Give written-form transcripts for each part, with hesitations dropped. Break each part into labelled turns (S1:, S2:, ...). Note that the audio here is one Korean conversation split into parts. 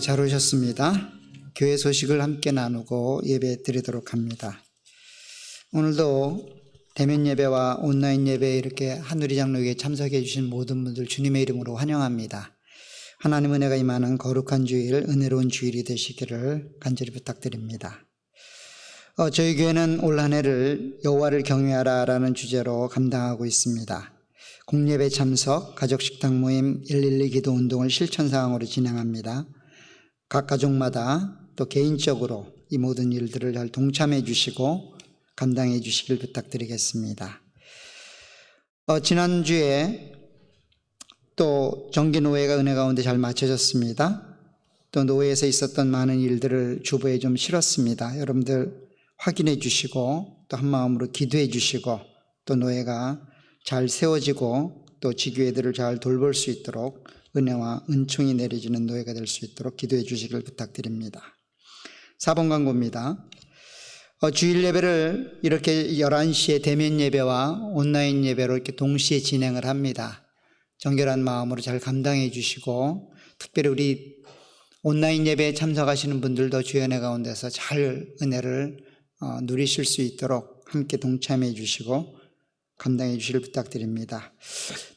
S1: 잘 오셨습니다. 교회 소식을 함께 나누고 예배 드리도록 합니다. 오늘도 대면 예배와 온라인 예배에 이렇게 한누리 장로교회에 참석해 주신 모든 분들 주님의 이름으로 환영합니다. 하나님 은혜가 임하는 거룩한 주일, 은혜로운 주일이 되시기를 간절히 부탁드립니다. 저희 교회는 올 한 해를 여호와를 경외하라 라는 주제로 감당하고 있습니다. 공예배 참석, 가족식당 모임, 112 기도 운동을 실천사항으로 진행합니다. 각 가족마다 또 개인적으로 이 모든 일들을 잘 동참해 주시고 감당해 주시길 부탁드리겠습니다. 지난주에 또 정기노회가 은혜 가운데 잘 마쳐졌습니다. 또 노회에서 있었던 많은 일들을 주보에 좀 실었습니다. 여러분들 확인해 주시고 또 한마음으로 기도해 주시고 또 노회가 잘 세워지고 또 지교회들을 잘 돌볼 수 있도록 은혜와 은총이 내려지는 노예가 될 수 있도록 기도해 주시길 부탁드립니다. 4번 광고입니다. 주일 예배를 이렇게 11시에 대면 예배와 온라인 예배로 이렇게 동시에 진행을 합니다. 정결한 마음으로 잘 감당해 주시고 특별히 우리 온라인 예배에 참석하시는 분들도 주의 은혜 가운데서 잘 은혜를 누리실 수 있도록 함께 동참해 주시고 감당해 주시길 부탁드립니다.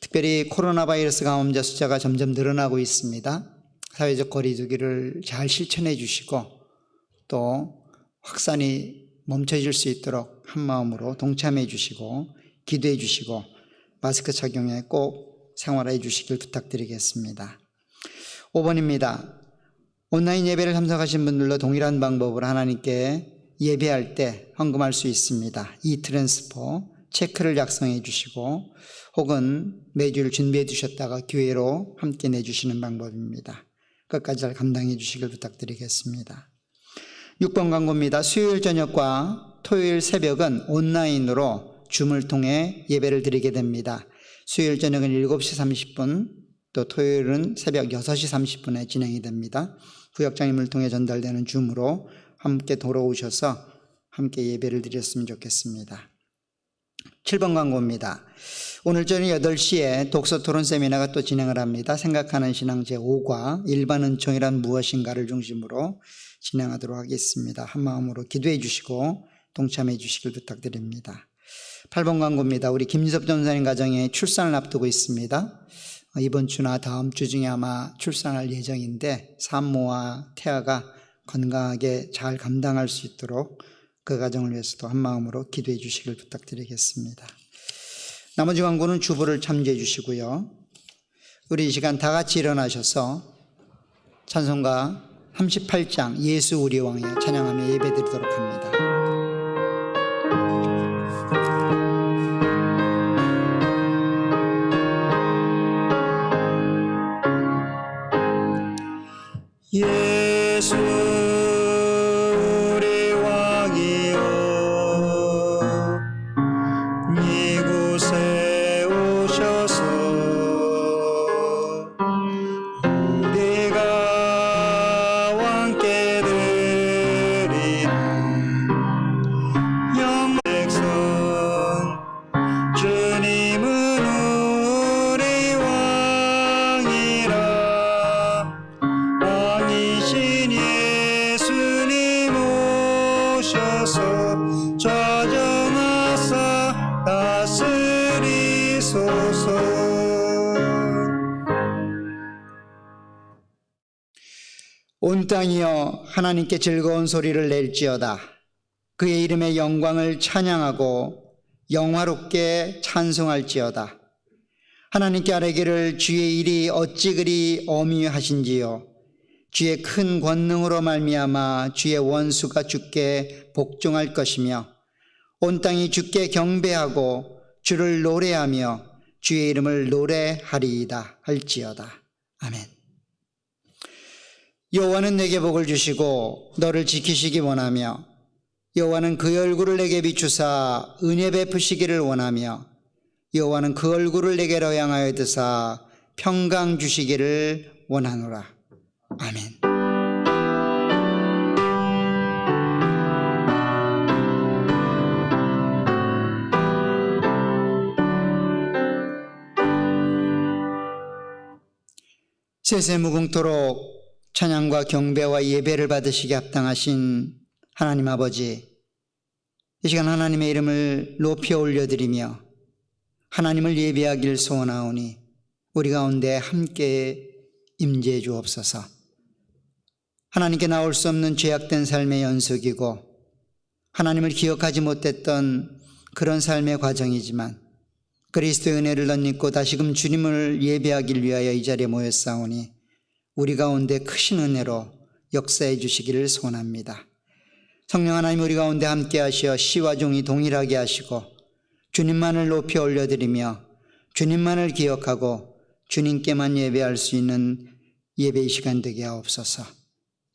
S1: 특별히 코로나 바이러스 감염자 숫자가 점점 늘어나고 있습니다. 사회적 거리 두기를 잘 실천해 주시고 또 확산이 멈춰질 수 있도록 한마음으로 동참해 주시고 기도해 주시고 마스크 착용에 꼭 생활해 주시길 부탁드리겠습니다. 5번입니다. 온라인 예배를 참석하신 분들도 동일한 방법으로 하나님께 예배할 때 헌금할 수 있습니다. 이트랜스퍼 체크를 작성해 주시고 혹은 매주를 준비해 두셨다가 교회로 함께 내주시는 방법입니다. 끝까지 잘 감당해 주시길 부탁드리겠습니다. 6번 광고입니다. 수요일 저녁과 토요일 새벽은 온라인으로 줌을 통해 예배를 드리게 됩니다. 수요일 저녁은 7시 30분 또 토요일은 새벽 6시 30분에 진행이 됩니다. 구역장님을 통해 전달되는 줌으로 함께 돌아오셔서 함께 예배를 드렸으면 좋겠습니다. 7번 광고입니다. 오늘 저녁 8시에 독서 토론 세미나가 또 진행을 합니다. 생각하는 신앙 제5과 일반 은총이란 무엇인가를 중심으로 진행하도록 하겠습니다. 한마음으로 기도해 주시고 동참해 주시길 부탁드립니다. 8번 광고입니다. 우리 김유섭 전사님 가정에 출산을 앞두고 있습니다. 이번 주나 다음 주 중에 아마 출산할 예정인데 산모와 태아가 건강하게 잘 감당할 수 있도록 그 가정을 위해서도 한마음으로 기도해 주시길 부탁드리겠습니다. 나머지 광고는 주보를 참조해 주시고요. 우리 이 시간 다 같이 일어나셔서 찬송가 38장 예수 우리 왕이여 찬양하며 예배드리도록 합니다. 예수 온 땅이여 하나님께 즐거운 소리를 낼지어다. 그의 이름의 영광을 찬양하고 영화롭게 찬송할지어다. 하나님께 아뢰기를 주의 일이 어찌 그리 어미하신지요. 주의 큰 권능으로 말미암아 주의 원수가 주께 복종할 것이며 온 땅이 주께 경배하고 주를 노래하며 주의 이름을 노래하리이다 할지어다. 아멘. 여호와는 내게 복을 주시고 너를 지키시기 원하며 여호와는 그의 얼굴을 내게 비추사 은혜 베푸시기를 원하며 여호와는 그 얼굴을 내게로 향하여 드사 평강 주시기를 원하노라. 아멘. 세세무궁토록 찬양과 경배와 예배를 받으시기 합당하신 하나님 아버지, 이 시간 하나님의 이름을 높이 올려드리며 하나님을 예배하길 소원하오니 우리 가운데 함께 임재해 주옵소서. 하나님께 나올 수 없는 죄악된 삶의 연속이고 하나님을 기억하지 못했던 그런 삶의 과정이지만 그리스도의 은혜를 덧입고 다시금 주님을 예배하길 위하여 이 자리에 모였사오니 우리 가운데 크신 은혜로 역사해 주시기를 소원합니다. 성령 하나님, 우리 가운데 함께 하시어 시와 종이 동일하게 하시고 주님만을 높이 올려드리며 주님만을 기억하고 주님께만 예배할 수 있는 예배의 시간 되게 하옵소서.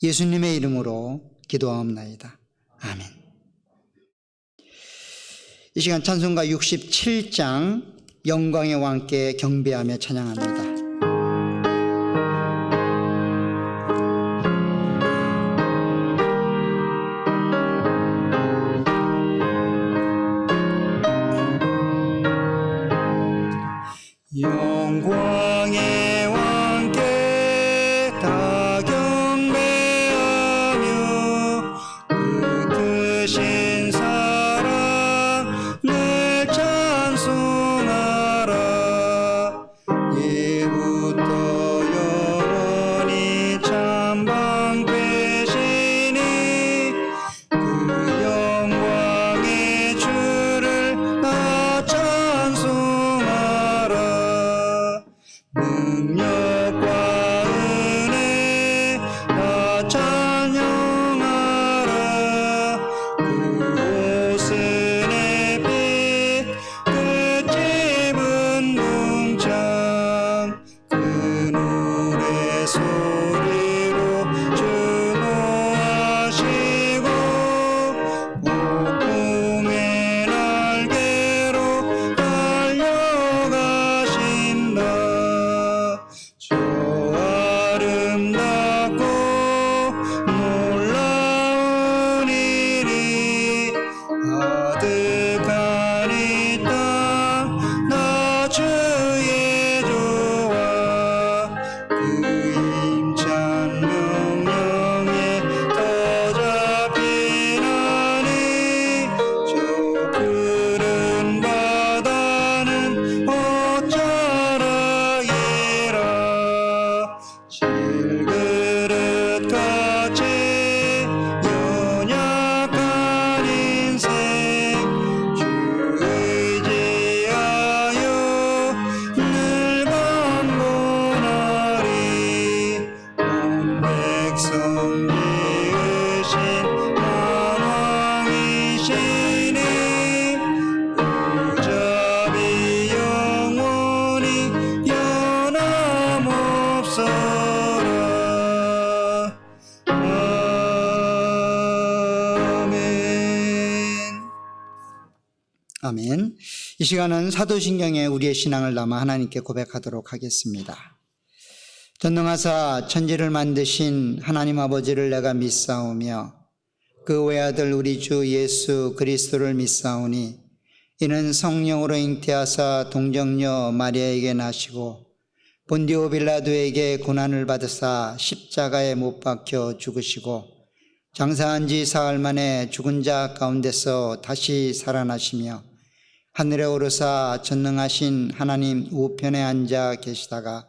S1: 예수님의 이름으로 기도하옵나이다. 아멘. 이 시간 찬송가 67장 영광의 왕께 경배하며 찬양합니다. 영광의 왕께 다 경배하며 그 크신 사랑 늘 찬송하라. 예부터 영원히 참 방패시니 그 영광의 주를 나 찬송하라. 능력과 은혜 다 찬양하라. 그 옷은 햇빛 그 집은 궁창 그 노래 소리로 주노하시고 폭풍의 날개로 달려가신다. 저 아름답고 놀라운 일이 가득한 이 땅 나 주의 조와 그 힘찬 명령에 더 잡히나니 저 푸른 바다는 옷자락이라. 질그릇같이 연약한 인생 주 의지하여 늘 강건하리. 온 백성 지으신 만왕이시니 무자비 영원히 변함없어라. 아멘. 아멘. 이 시간은 사도신경에 우리의 신앙을 담아 하나님께 고백하도록 하겠습니다. 전능하사 천지를 만드신 하나님 아버지를 내가 믿사오며 그 외아들 우리 주 예수 그리스도를 믿사오니 이는 성령으로 잉태하사 동정녀 마리아에게 나시고 본디오 빌라도에게 고난을 받으사 십자가에 못 박혀 죽으시고 장사한 지 사흘 만에 죽은 자 가운데서 다시 살아나시며 하늘에 오르사 전능하신 하나님 우편에 앉아 계시다가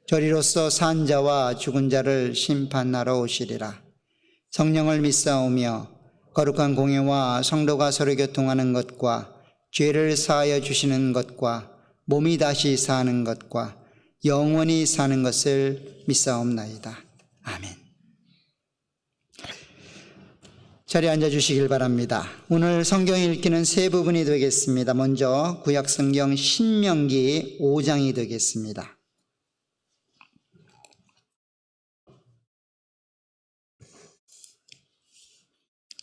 S1: 저리로서 산 자와 죽은 자를 심판하러 오시리라. 성령을 믿사오며 거룩한 공예와 성도가 서로 교통하는 것과 죄를 사하여 주시는 것과 몸이 다시 사는 것과 영원히 사는 것을 믿사옵나이다. 아멘. 자리에 앉아주시길 바랍니다. 오늘 성경 읽기는 세 부분이 되겠습니다. 먼저 구약성경 신명기 5장이 되겠습니다.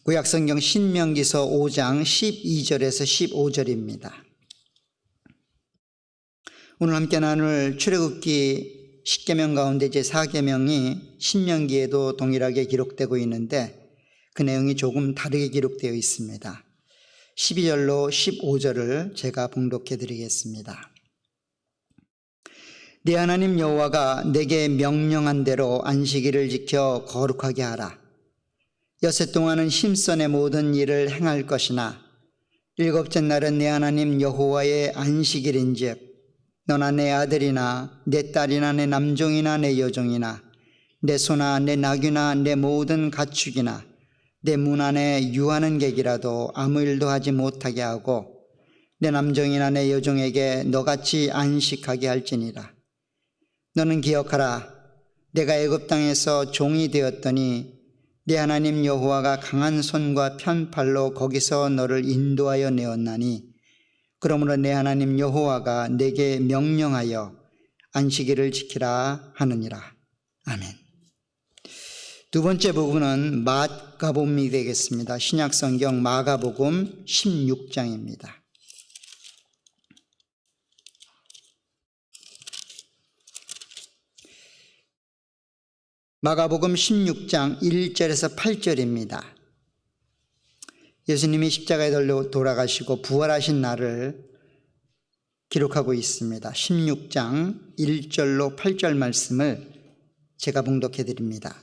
S1: 구약성경 신명기서 5장 12절에서 15절입니다. 오늘 함께 나눌 출애굽기 10계명 가운데 제4계명이 신명기에도 동일하게 기록되고 있는데 그 내용이 조금 다르게 기록되어 있습니다. 12절로 15절을 제가 봉독해 드리겠습니다. 네 하나님 여호와가 내게 명령한 대로 안식일을 지켜 거룩하게 하라. 여섯 동안은 힘써 내 모든 일을 행할 것이나 일곱째 날은 내 하나님 여호와의 안식일인즉 너나 내 아들이나 내 딸이나 내 남종이나 내 여종이나 내 소나 내 나귀나 내 모든 가축이나 내 문 안에 유하는 객이라도 아무 일도 하지 못하게 하고 내 남종이나 내 여종에게 너같이 안식하게 할지니라. 너는 기억하라. 내가 애굽 땅에서 종이 되었더니 내 하나님 여호와가 강한 손과 편팔로 거기서 너를 인도하여 내었나니 그러므로 내 하나님 여호와가 내게 명령하여 안식일을 지키라 하느니라. 아멘. 두 번째 부분은 마가복음이 되겠습니다. 신약성경 마가복음 16장입니다. 마가복음 16장 1절에서 8절입니다. 예수님이 십자가에 달려 돌아가시고 부활하신 날을 기록하고 있습니다. 16장 1절로 8절 말씀을 제가 봉독해 드립니다.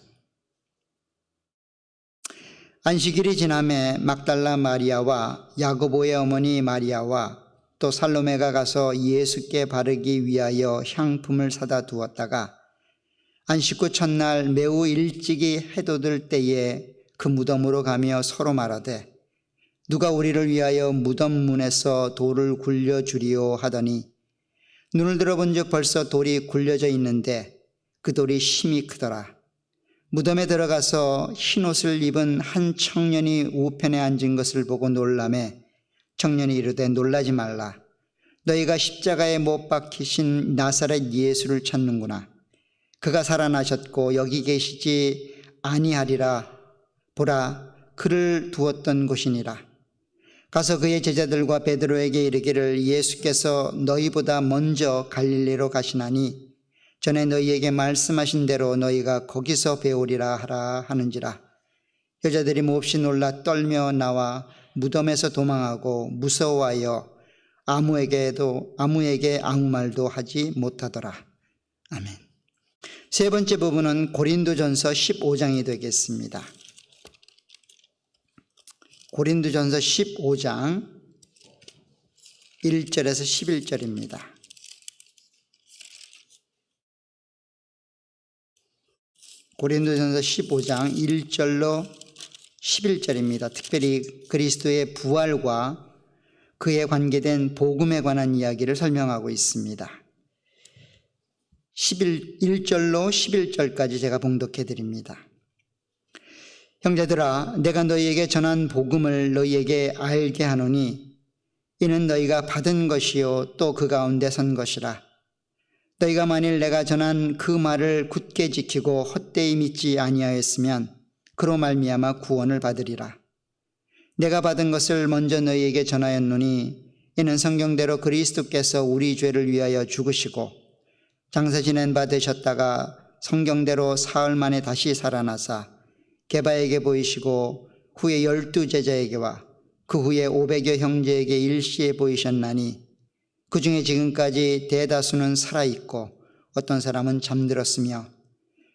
S1: 안식일이 지남에 막달라 마리아와 야고보의 어머니 마리아와 또 살로메가 가서 예수께 바르기 위하여 향품을 사다 두었다가 안식 후 첫날 매우 일찍이 해돋을 때에 그 무덤으로 가며 서로 말하되 누가 우리를 위하여 무덤 문에서 돌을 굴려주리오 하더니 눈을 들어본 즉 벌써 돌이 굴려져 있는데 그 돌이 심히 크더라. 무덤에 들어가서 흰옷을 입은 한 청년이 우편에 앉은 것을 보고 놀라매 청년이 이르되 놀라지 말라. 너희가 십자가에 못 박히신 나사렛 예수를 찾는구나. 그가 살아나셨고 여기 계시지 아니하리라. 보라, 그를 두었던 곳이니라. 가서 그의 제자들과 베드로에게 이르기를 예수께서 너희보다 먼저 갈릴리로 가시나니 전에 너희에게 말씀하신 대로 너희가 거기서 배우리라 하라 하는지라. 여자들이 몹시 놀라 떨며 나와 무덤에서 도망하고 무서워하여 아무에게 아무 말도 하지 못하더라. 아멘. 세 번째 부분은 고린도전서 15장이 되겠습니다. 고린도전서 15장 1절에서 11절입니다. 고린도전서 15장 1절로 11절입니다. 특별히 그리스도의 부활과 그에 관계된 복음에 관한 이야기를 설명하고 있습니다. 1절로 11절까지 제가 봉독해 드립니다. 형제들아, 내가 너희에게 전한 복음을 너희에게 알게 하노니 이는 너희가 받은 것이요 또 그 가운데 선 것이라. 너희가 만일 내가 전한 그 말을 굳게 지키고 헛되이 믿지 아니하였으면 그로 말미암아 구원을 받으리라. 내가 받은 것을 먼저 너희에게 전하였노니 이는 성경대로 그리스도께서 우리 죄를 위하여 죽으시고 장사 지낸 바 되셨다가 성경대로 사흘 만에 다시 살아나사 게바에게 보이시고 후에 12 제자에게와 그 후에 500여 형제에게 일시에 보이셨나니 그 중에 지금까지 대다수는 살아있고 어떤 사람은 잠들었으며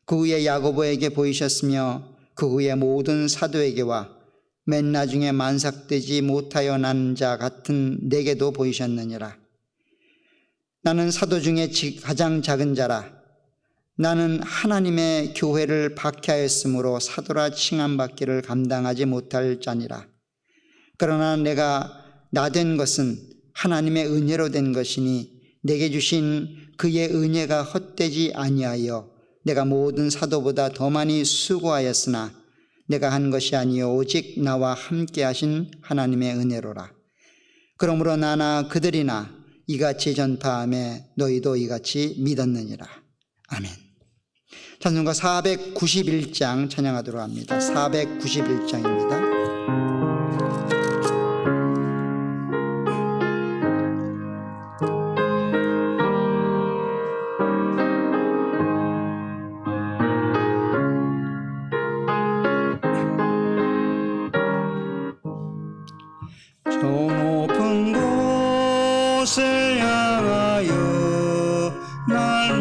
S1: 그 후에 야고보에게 보이셨으며 그 후에 모든 사도에게와 맨 나중에 만삭되지 못하여 난 자 같은 내게도 보이셨느니라. 나는 사도 중에 가장 작은 자라. 나는 하나님의 교회를 박해하였으므로 사도라 칭함받기를 감당하지 못할 자니라. 그러나 내가 나된 것은 하나님의 은혜로 된 것이니 내게 주신 그의 은혜가 헛되지 아니하여 내가 모든 사도보다 더 많이 수고하였으나 내가 한 것이 아니요 오직 나와 함께 하신 하나님의 은혜로라. 그러므로 나나 그들이나 이같이 전파하며 너희도 이같이 믿었느니라. 아멘. 찬송가 491장 찬양하도록 합니다. 491장입니다.
S2: 저 높은 곳을 향하여 날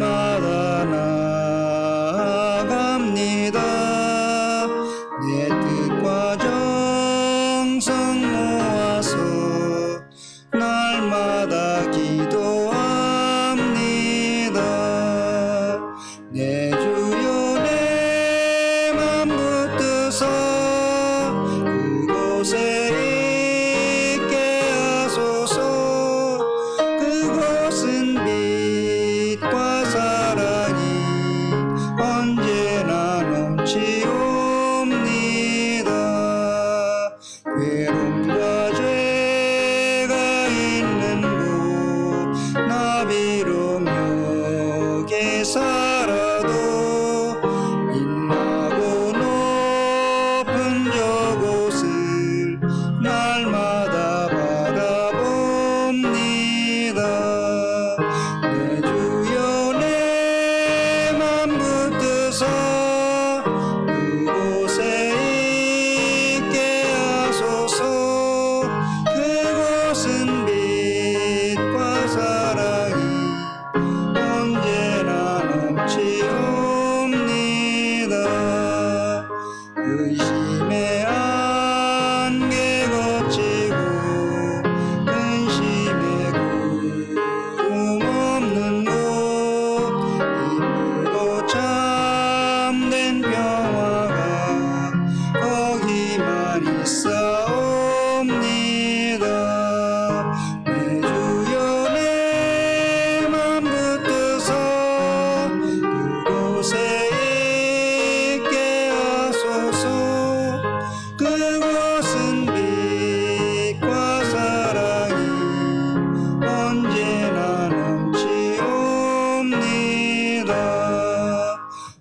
S1: 그곳에 있게 하소서. 그곳은 빛과 사랑이 언제나 넘치옵니다. 괴로움과 죄가 있는 곳 나 비록 여기에 살아도 빛나고 높은 저곳을 날마다 바라봅니다. 내 주여 내 맘 붙드사 그곳에 있게 하소서. 그곳은 빛과 사랑이 언제나 넘치옵니다. 의심의 안개 걷히고 근심의 구름 없는 곳 힘들고 참된 평화가 거기만 있사옵니다. 내 주여 내 맘 붙드사 그곳에 있게 하소서. 그곳은 빛과 사랑이 언제나 넘치옵니다.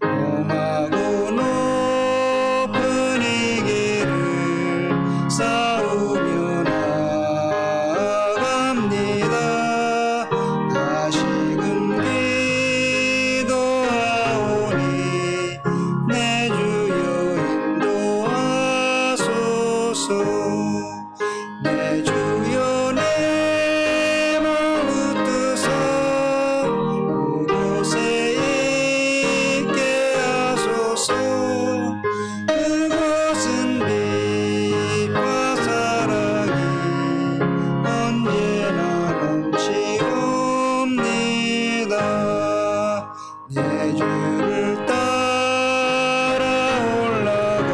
S1: 험하고 높은 이 길을 싸우며 나아갑니다. 다시금 기도하오니 내 주여 인도하소서. 내 주여 내 맘 붙드사 그곳에 있게 하소서. 그곳은 빛과 사랑이 언제나 넘치옵니다. 내 주를 따라 올라가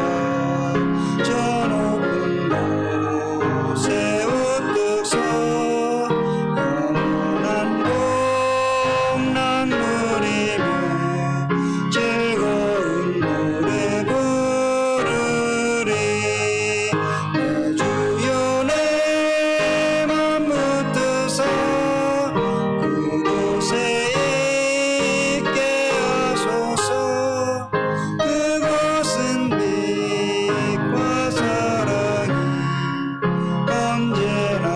S1: 저 높은 곳에 우뚝 서 영원한 복락 누리며 즐거운 노래 부르리. 내 주여 내 맘 붙드사 그곳에 있게 하소서. 그곳은 빛과 사랑이 언제나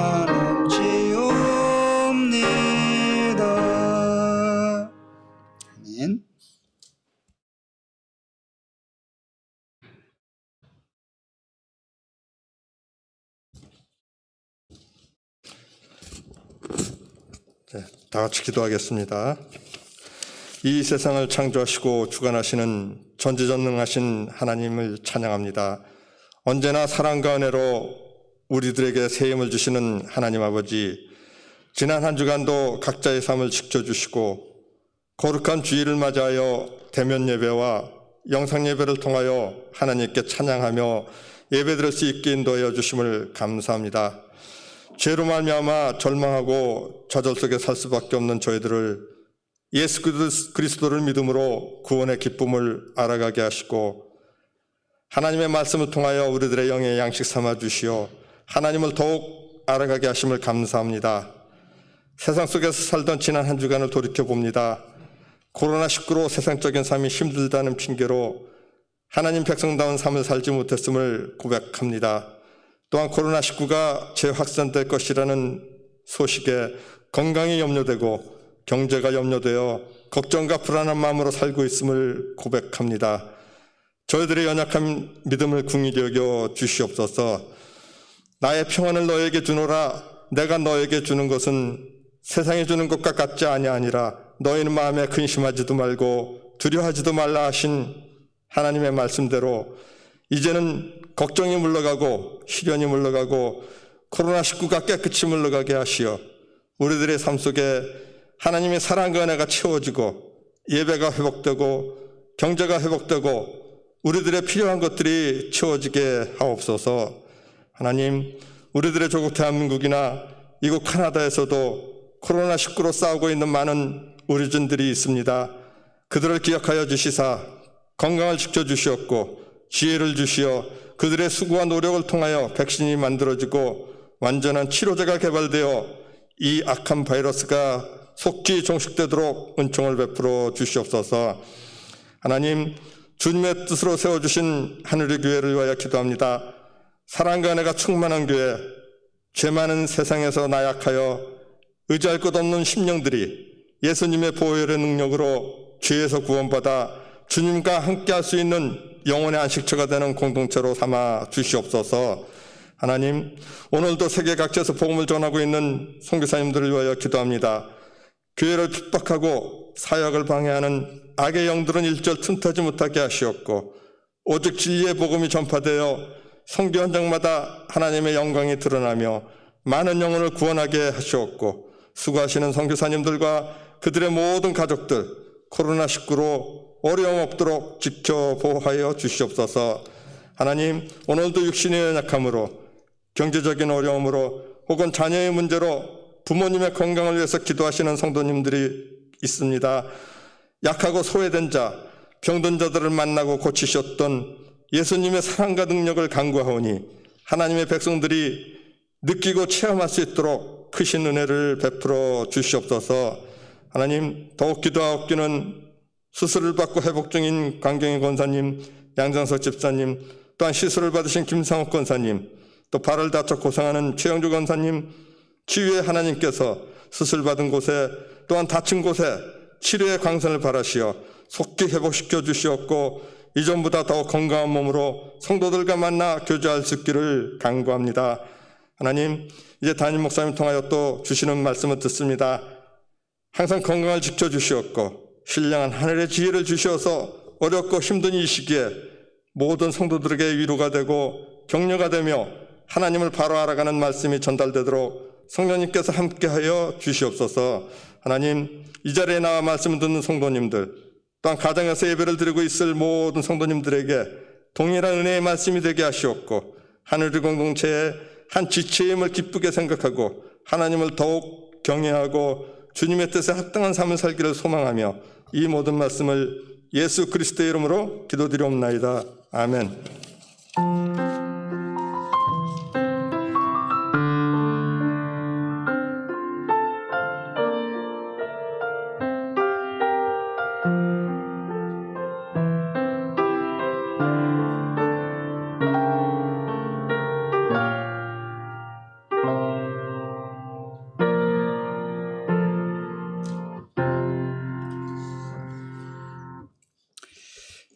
S1: 넘치옵니다. 아멘.
S3: 다 같이 기도하겠습니다. 이 세상을 창조하시고 주관하시는 전지전능하신 하나님을 찬양합니다. 언제나 사랑과 은혜로 우리들에게 새 힘을 주시는 하나님 아버지, 지난 한 주간도 각자의 삶을 지켜주시고 거룩한 주일을 맞이하여 대면 예배와 영상 예배를 통하여 하나님께 찬양하며 예배드릴 수 있게 인도하여 주심을 감사합니다. 죄로 말미암아 절망하고 좌절 속에 살 수밖에 없는 저희들을 예수 그리스도를 믿음으로 구원의 기쁨을 알아가게 하시고 하나님의 말씀을 통하여 우리들의 영의 양식 삼아 주시어 하나님을 더욱 알아가게 하심을 감사합니다. 세상 속에서 살던 지난 한 주간을 돌이켜봅니다. 코로나19로 세상적인 삶이 힘들다는 핑계로 하나님 백성다운 삶을 살지 못했음을 고백합니다. 또한 코로나19가 재확산될 것이라는 소식에 건강이 염려되고 경제가 염려되어 걱정과 불안한 마음으로 살고 있음을 고백합니다. 저희들의 연약한 믿음을 긍휼히 여겨 주시옵소서. 나의 평안을 너에게 주노라. 내가 너에게 주는 것은 세상이 주는 것과 같지 아니하니라. 너희는 마음에 근심하지도 말고 두려워하지도 말라 하신 하나님의 말씀대로 이제는 걱정이 물러가고 시련이 물러가고 코로나19가 깨끗이 물러가게 하시어 우리들의 삶 속에 하나님의 사랑과 은혜가 채워지고 예배가 회복되고 경제가 회복되고 우리들의 필요한 것들이 채워지게 하옵소서. 하나님, 우리들의 조국 대한민국이나 이곳 캐나다에서도 코로나19로 싸우고 있는 많은 우리진들이 있습니다. 그들을 기억하여 주시사 건강을 지켜주시었고 지혜를 주시어 그들의 수고와 노력을 통하여 백신이 만들어지고 완전한 치료제가 개발되어 이 악한 바이러스가 속히 종식되도록 은총을 베풀어 주시옵소서. 하나님, 주님의 뜻으로 세워주신 하늘의 교회를 위하여 기도합니다. 사랑과 은혜가 충만한 교회, 죄 많은 세상에서 나약하여 의지할 것 없는 심령들이 예수님의 보혈의 능력으로 죄에서 구원받아 주님과 함께할 수 있는 영혼의 안식처가 되는 공동체로 삼아 주시옵소서. 하나님, 오늘도 세계 각지에서 복음을 전하고 있는 선교사님들을 위하여 기도합니다. 교회를 핍박하고 사역을 방해하는 악의 영들은 일절 틈타지 못하게 하시옵고 오직 진리의 복음이 전파되어 선교 현장마다 하나님의 영광이 드러나며 많은 영혼을 구원하게 하시옵고 수고하시는 선교사님들과 그들의 모든 가족들 코로나19로 어려움 없도록 지켜 보호하여 주시옵소서. 하나님, 오늘도 육신의 연약함으로 경제적인 어려움으로 혹은 자녀의 문제로 부모님의 건강을 위해서 기도하시는 성도님들이 있습니다. 약하고 소외된 자, 병든 자들을 만나고 고치셨던 예수님의 사랑과 능력을 간구하오니 하나님의 백성들이 느끼고 체험할 수 있도록 크신 은혜를 베풀어 주시옵소서. 하나님, 더욱 기도하옵기는 수술을 받고 회복 중인 강경희 권사님, 양정석 집사님, 또한 시술을 받으신 김상욱 권사님, 또 발을 다쳐 고생하는 최영주 권사님, 치유의 하나님께서 수술받은 곳에 또한 다친 곳에 치료의 광선을 바라시어 속히 회복시켜 주시옵고 이전보다 더 건강한 몸으로 성도들과 만나 교제할 수 있기를 간구합니다. 하나님, 이제 담임 목사님 통하여 또 주시는 말씀을 듣습니다. 항상 건강을 지켜주시옵고 신령한 하늘의 지혜를 주시어서 어렵고 힘든 이 시기에 모든 성도들에게 위로가 되고 격려가 되며 하나님을 바로 알아가는 말씀이 전달되도록 성령님께서 함께하여 주시옵소서. 하나님, 이 자리에 나와 말씀을 듣는 성도님들, 또한 가정에서 예배를 드리고 있을 모든 성도님들에게 동일한 은혜의 말씀이 되게 하시옵고 하늘의 공동체의 한 지체임을 기쁘게 생각하고 하나님을 더욱 경외하고 주님의 뜻에 합당한 삶을 살기를 소망하며 이 모든 말씀을 예수 그리스도의 이름으로 기도드리옵나이다. 아멘.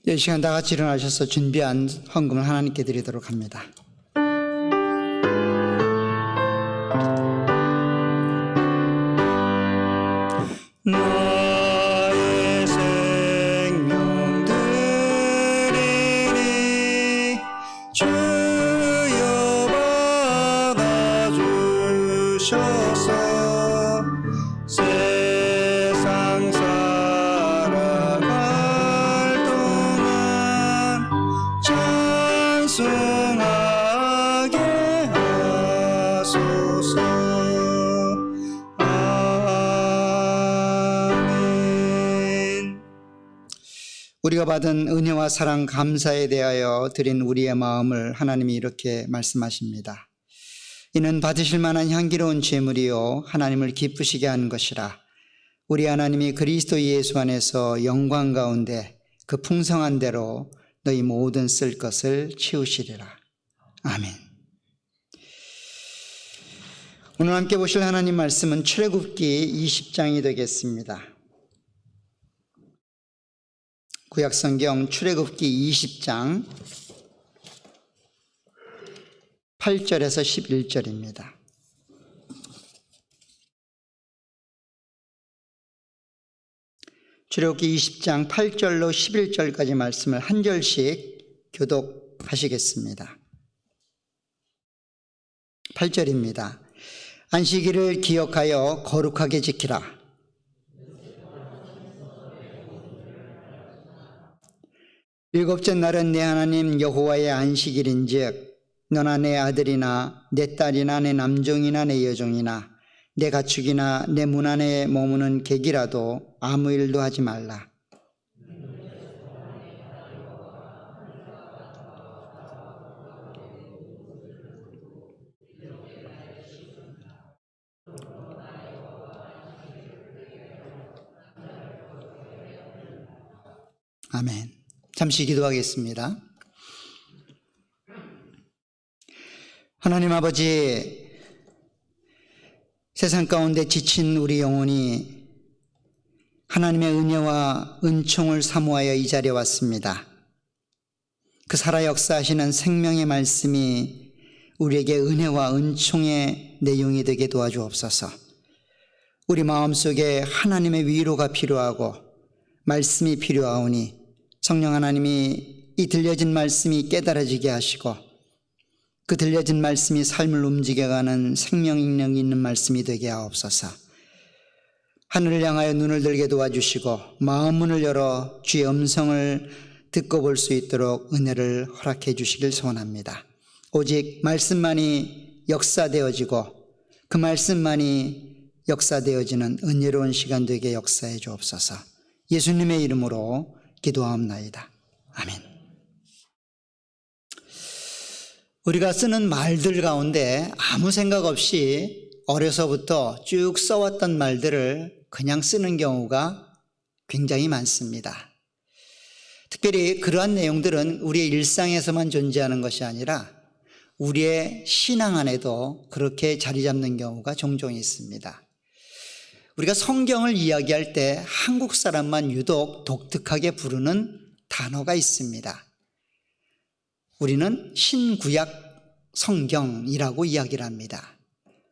S1: 이 시간 다 같이 일어나셔서 준비한 헌금을 하나님께 드리도록 합니다. 나의 생명 드리니 주여 받아주셔서 세상 살아갈 동안 찬송하게 하소서. 아멘. 우리가 받은 은혜와 사랑 감사에 대하여 드린 우리의 마음을 하나님이 이렇게 말씀하십니다. 이는 받으실 만한 향기로운 제물이요 하나님을 기쁘시게 하는 것이라. 우리 하나님이 그리스도 예수 안에서 영광 가운데 그 풍성한 대로 너희 모든 쓸 것을 채우시리라. 아멘. 오늘 함께 보실 하나님 말씀은 출애굽기 20장이 되겠습니다. 구약성경 출애굽기 20장 8절에서 11절입니다. 출애굽기 20장 8절로 11절까지 말씀을 한 절씩 교독하시겠습니다. 8절입니다. 안식일을 기억하여 거룩하게 지키라. 일곱째 날은 내 하나님 여호와의 안식일인즉 너나 내 아들이나 내 딸이나 내 남종이나 내 여종이나 내 가축이나 내 문 안에 머무는 객이라도 아무 일도 하지 말라. 아멘. 잠시 기도하겠습니다. 하나님 아버지, 세상 가운데 지친 우리 영혼이 하나님의 은혜와 은총을 사모하여 이 자리에 왔습니다. 그 살아 역사하시는 생명의 말씀이 우리에게 은혜와 은총의 내용이 되게 도와주옵소서. 우리 마음속에 하나님의 위로가 필요하고 말씀이 필요하오니 성령 하나님이 이 들려진 말씀이 깨달아지게 하시고 그 들려진 말씀이 삶을 움직여가는 생명 능력 있는 말씀이 되게 하옵소서. 하늘을 향하여 눈을 들게 도와주시고 마음 문을 열어 주의 음성을 듣고 볼 수 있도록 은혜를 허락해 주시길 소원합니다. 오직 말씀만이 역사되어지고 그 말씀만이 역사되어지는 은혜로운 시간 되게 역사해 주옵소서. 예수님의 이름으로 기도하옵나이다. 아멘. 우리가 쓰는 말들 가운데 아무 생각 없이 어려서부터 쭉 써왔던 말들을 그냥 쓰는 경우가 굉장히 많습니다. 특별히 그러한 내용들은 우리의 일상에서만 존재하는 것이 아니라 우리의 신앙 안에도 그렇게 자리 잡는 경우가 종종 있습니다. 우리가 성경을 이야기할 때 한국 사람만 유독 독특하게 부르는 단어가 있습니다. 우리는 신구약 성경이라고 이야기를 합니다.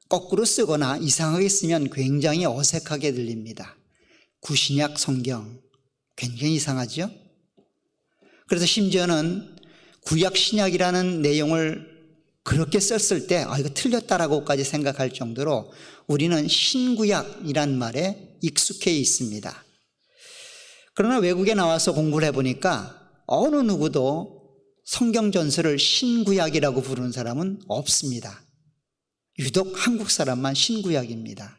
S1: 거꾸로 쓰거나 이상하게 쓰면 굉장히 어색하게 들립니다. 구신약 성경, 굉장히 이상하죠? 그래서 심지어는 구약 신약이라는 내용을 그렇게 썼을 때 이거 틀렸다라고까지 생각할 정도로 우리는 신구약이란 말에 익숙해 있습니다. 그러나 외국에 나와서 공부를 해보니까 어느 누구도 성경 전서를 신구약이라고 부르는 사람은 없습니다. 유독 한국 사람만 신구약입니다.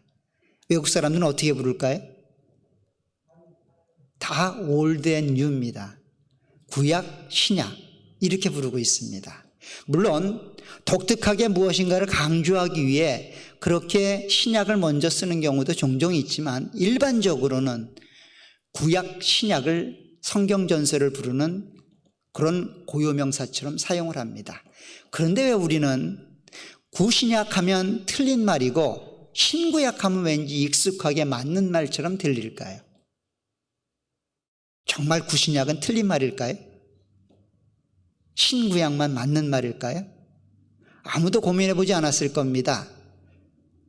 S1: 외국 사람들은 어떻게 부를까요? 다 올드 앤 뉴입니다. 구약, 신약 이렇게 부르고 있습니다. 물론 독특하게 무엇인가를 강조하기 위해 그렇게 신약을 먼저 쓰는 경우도 종종 있지만 일반적으로는 구약, 신약을 성경 전서를 부르는 그런 고유명사처럼 사용을 합니다. 그런데 왜 우리는 구신약하면 틀린 말이고 신구약하면 왠지 익숙하게 맞는 말처럼 들릴까요? 정말 구신약은 틀린 말일까요? 신구약만 맞는 말일까요? 아무도 고민해보지 않았을 겁니다.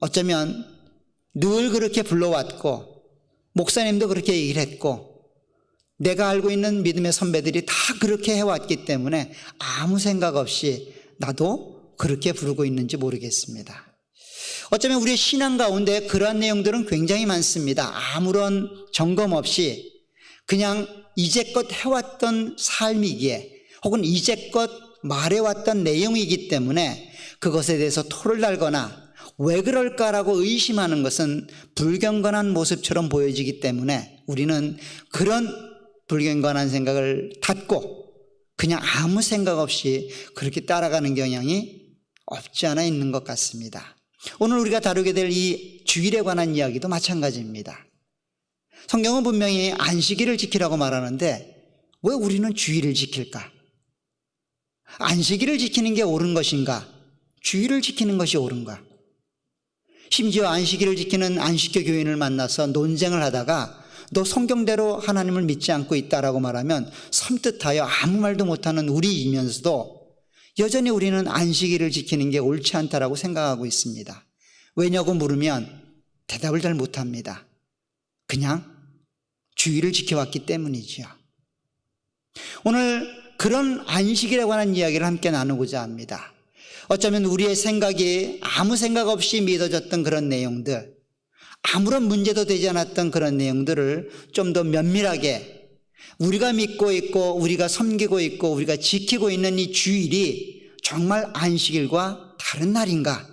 S1: 어쩌면 늘 그렇게 불러왔고 목사님도 그렇게 얘기를 했고 내가 알고 있는 믿음의 선배들이 다 그렇게 해왔기 때문에 아무 생각 없이 나도 그렇게 부르고 있는지 모르겠습니다. 어쩌면 우리의 신앙 가운데 그러한 내용들은 굉장히 많습니다. 아무런 점검 없이 그냥 이제껏 해왔던 삶이기에 혹은 이제껏 말해왔던 내용이기 때문에 그것에 대해서 토를 달거나 왜 그럴까라고 의심하는 것은 불경건한 모습처럼 보여지기 때문에 우리는 그런 불경건한 생각을 닫고 그냥 아무 생각 없이 그렇게 따라가는 경향이 없지 않아 있는 것 같습니다. 오늘 우리가 다루게 될 이 주일에 관한 이야기도 마찬가지입니다. 성경은 분명히 안식일을 지키라고 말하는데 왜 우리는 주일을 지킬까? 안식일을 지키는 게 옳은 것인가? 주일을 지키는 것이 옳은가? 심지어 안식일을 지키는 안식교 교인을 만나서 논쟁을 하다가 너 성경대로 하나님을 믿지 않고 있다라고 말하면 섬뜩하여 아무 말도 못하는 우리이면서도 여전히 우리는 안식일을 지키는 게 옳지 않다라고 생각하고 있습니다. 왜냐고 물으면 대답을 잘 못합니다. 그냥 주일을 지켜왔기 때문이지요. 오늘 그런 안식일에 관한 이야기를 함께 나누고자 합니다. 어쩌면 우리의 생각이 아무 생각 없이 믿어졌던 그런 내용들, 아무런 문제도 되지 않았던 그런 내용들을 좀 더 면밀하게 우리가 믿고 있고 우리가 섬기고 있고 우리가 지키고 있는 이 주일이 정말 안식일과 다른 날인가?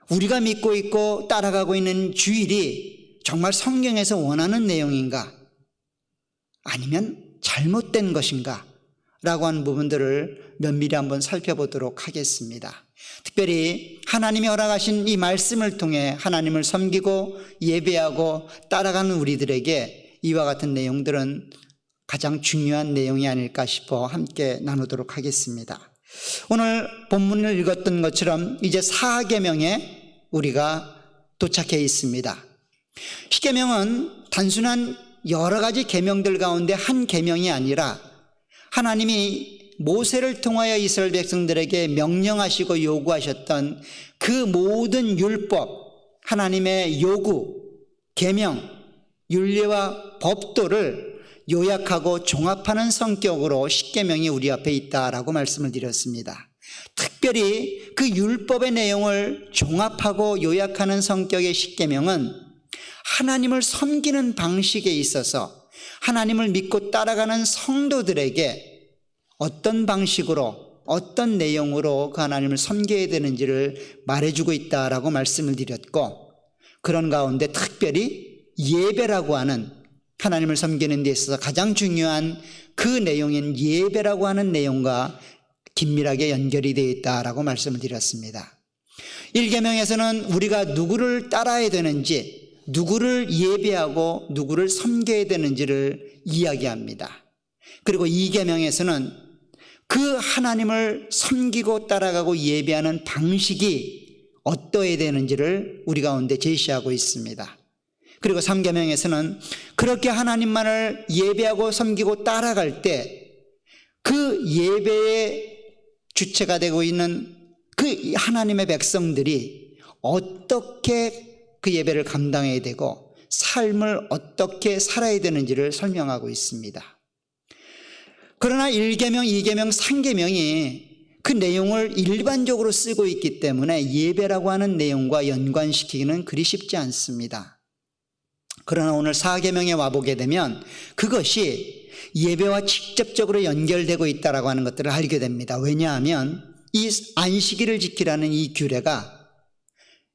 S1: 우리가 믿고 있고 따라가고 있는 주일이 정말 성경에서 원하는 내용인가? 아니면 잘못된 것인가? 라고 하는 부분들을 면밀히 한번 살펴보도록 하겠습니다. 특별히 하나님이 허락하신 이 말씀을 통해 하나님을 섬기고 예배하고 따라가는 우리들에게 이와 같은 내용들은 가장 중요한 내용이 아닐까 싶어 함께 나누도록 하겠습니다. 오늘 본문을 읽었던 것처럼 이제 4계명에 우리가 도착해 있습니다. 10계명은 단순한 여러 가지 계명들 가운데 한 계명이 아니라 하나님이 모세를 통하여 이스라엘 백성들에게 명령하시고 요구하셨던 그 모든 율법, 하나님의 요구, 계명, 율례와 법도를 요약하고 종합하는 성격으로 10계명이 우리 앞에 있다라고 말씀을 드렸습니다. 특별히 그 율법의 내용을 종합하고 요약하는 성격의 10계명은 하나님을 섬기는 방식에 있어서 하나님을 믿고 따라가는 성도들에게 어떤 방식으로 어떤 내용으로 그 하나님을 섬겨야 되는지를 말해주고 있다라고 말씀을 드렸고, 그런 가운데 특별히 예배라고 하는 하나님을 섬기는 데 있어서 가장 중요한 그 내용인 예배라고 하는 내용과 긴밀하게 연결이 되어 있다라고 말씀을 드렸습니다. 1계명에서는 우리가 누구를 따라야 되는지, 누구를 예배하고 누구를 섬겨야 되는지를 이야기합니다. 그리고 2계명에서는 그 하나님을 섬기고 따라가고 예배하는 방식이 어떠해야 되는지를 우리 가운데 제시하고 있습니다. 그리고 3계명에서는 그렇게 하나님만을 예배하고 섬기고 따라갈 때 그 예배의 주체가 되고 있는 그 하나님의 백성들이 어떻게 그 예배를 감당해야 되고 삶을 어떻게 살아야 되는지를 설명하고 있습니다. 그러나 1계명, 2계명, 3계명이 그 내용을 일반적으로 쓰고 있기 때문에 예배라고 하는 내용과 연관시키기는 그리 쉽지 않습니다. 그러나 오늘 4계명에 와보게 되면 그것이 예배와 직접적으로 연결되고 있다고 하는 것들을 알게 됩니다. 왜냐하면 이 안식일을 지키라는 이 규례가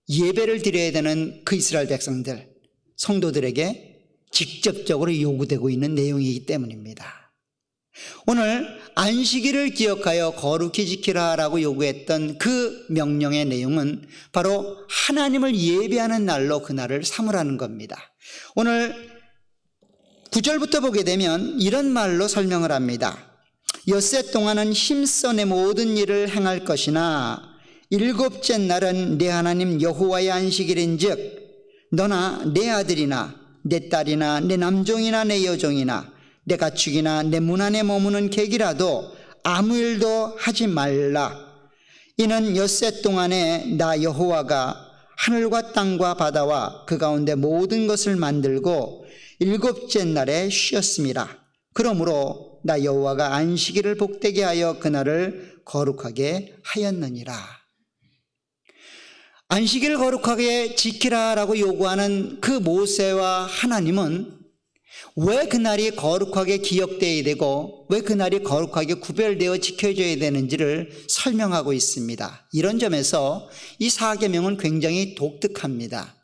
S1: 예배를 드려야 되는 그 이스라엘 백성들, 성도들에게 직접적으로 요구되고 있는 내용이기 때문입니다. 오늘 안식일을 기억하여 거룩히 지키라라고 요구했던 그 명령의 내용은 바로 하나님을 예배하는 날로 그날을 삼으라는 겁니다. 오늘 9절부터 보게 되면 이런 말로 설명을 합니다. 엿새 동안은 힘써 내 모든 일을 행할 것이나 일곱째 날은 내 하나님 여호와의 안식일인즉 너나 내 아들이나 내 딸이나 내 남종이나 내 여종이나 내 가축이나 내 문 안에 머무는 객이라도 아무 일도 하지 말라. 이는 엿새 동안에 나 여호와가 하늘과 땅과 바다와 그 가운데 모든 것을 만들고 일곱째 날에 쉬었음이라. 그러므로 나 여호와가 안식일을 복되게 하여 그날을 거룩하게 하였느니라. 안식일을 거룩하게 지키라라고 요구하는 그 모세와 하나님은 왜 그날이 거룩하게 기억되어야 되고 왜 그날이 거룩하게 구별되어 지켜져야 되는지를 설명하고 있습니다. 이런 점에서 이 4계명은 굉장히 독특합니다.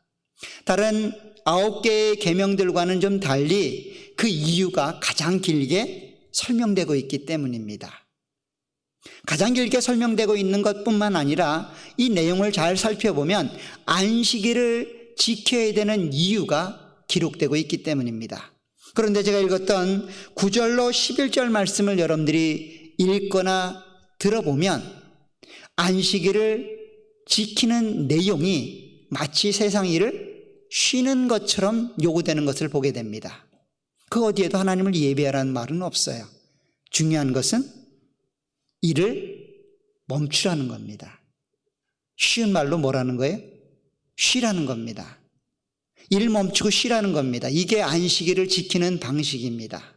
S1: 다른 9개의 계명들과는 좀 달리 그 이유가 가장 길게 설명되고 있기 때문입니다. 가장 길게 설명되고 있는 것뿐만 아니라 이 내용을 잘 살펴보면 안식일을 지켜야 되는 이유가 기록되고 있기 때문입니다. 그런데 제가 읽었던 9절로 11절 말씀을 여러분들이 읽거나 들어보면 안식일을 지키는 내용이 마치 세상 일을 쉬는 것처럼 요구되는 것을 보게 됩니다. 그 어디에도 하나님을 예배하라는 말은 없어요. 중요한 것은 일을 멈추라는 겁니다. 쉬운 말로 뭐라는 거예요? 쉬라는 겁니다. 일 멈추고 쉬라는 겁니다. 이게 안식일을 지키는 방식입니다.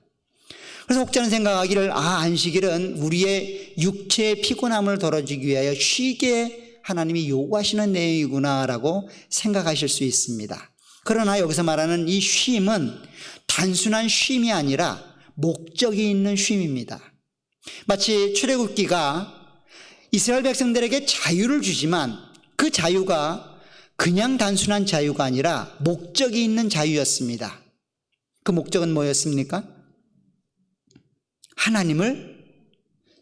S1: 그래서 혹자는 생각하기를 안식일은 우리의 육체의 피곤함을 덜어주기 위하여 쉬게 하나님이 요구하시는 내용이구나라고 생각하실 수 있습니다. 그러나 여기서 말하는 이 쉼은 단순한 쉼이 아니라 목적이 있는 쉼입니다. 마치 출애굽기가 이스라엘 백성들에게 자유를 주지만 그 자유가 그냥 단순한 자유가 아니라 목적이 있는 자유였습니다. 그 목적은 뭐였습니까? 하나님을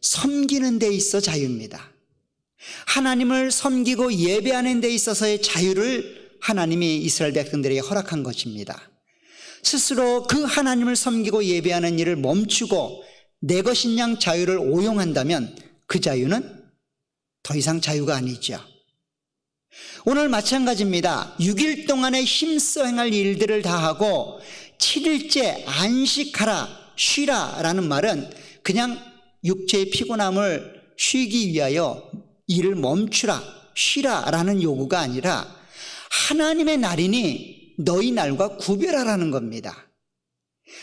S1: 섬기는 데 있어 자유입니다. 하나님을 섬기고 예배하는 데 있어서의 자유를 하나님이 이스라엘 백성들에게 허락한 것입니다. 스스로 그 하나님을 섬기고 예배하는 일을 멈추고 내 것인 양 자유를 오용한다면 그 자유는 더 이상 자유가 아니죠. 오늘 마찬가지입니다. 6일 동안에 힘써 행할 일들을 다 하고 7일째 안식하라, 쉬라 라는 말은 그냥 육체의 피곤함을 쉬기 위하여 일을 멈추라, 쉬라 라는 요구가 아니라 하나님의 날이니 너희 날과 구별하라는 겁니다.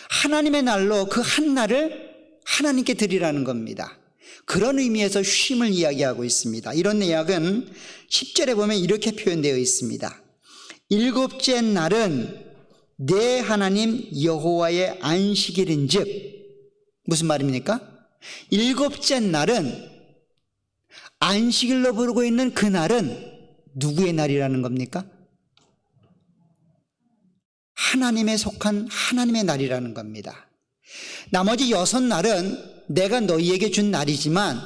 S1: 하나님의 날로 그 한 날을 하나님께 드리라는 겁니다. 그런 의미에서 쉼을 이야기하고 있습니다. 이런 이야기는 10절에 보면 이렇게 표현되어 있습니다. 일곱째 날은 내 하나님 여호와의 안식일인즉, 무슨 말입니까? 일곱째 날은, 안식일로 부르고 있는 그 날은 누구의 날이라는 겁니까? 하나님에 속한 하나님의 날이라는 겁니다. 나머지 6날은 내가 너희에게 준 날이지만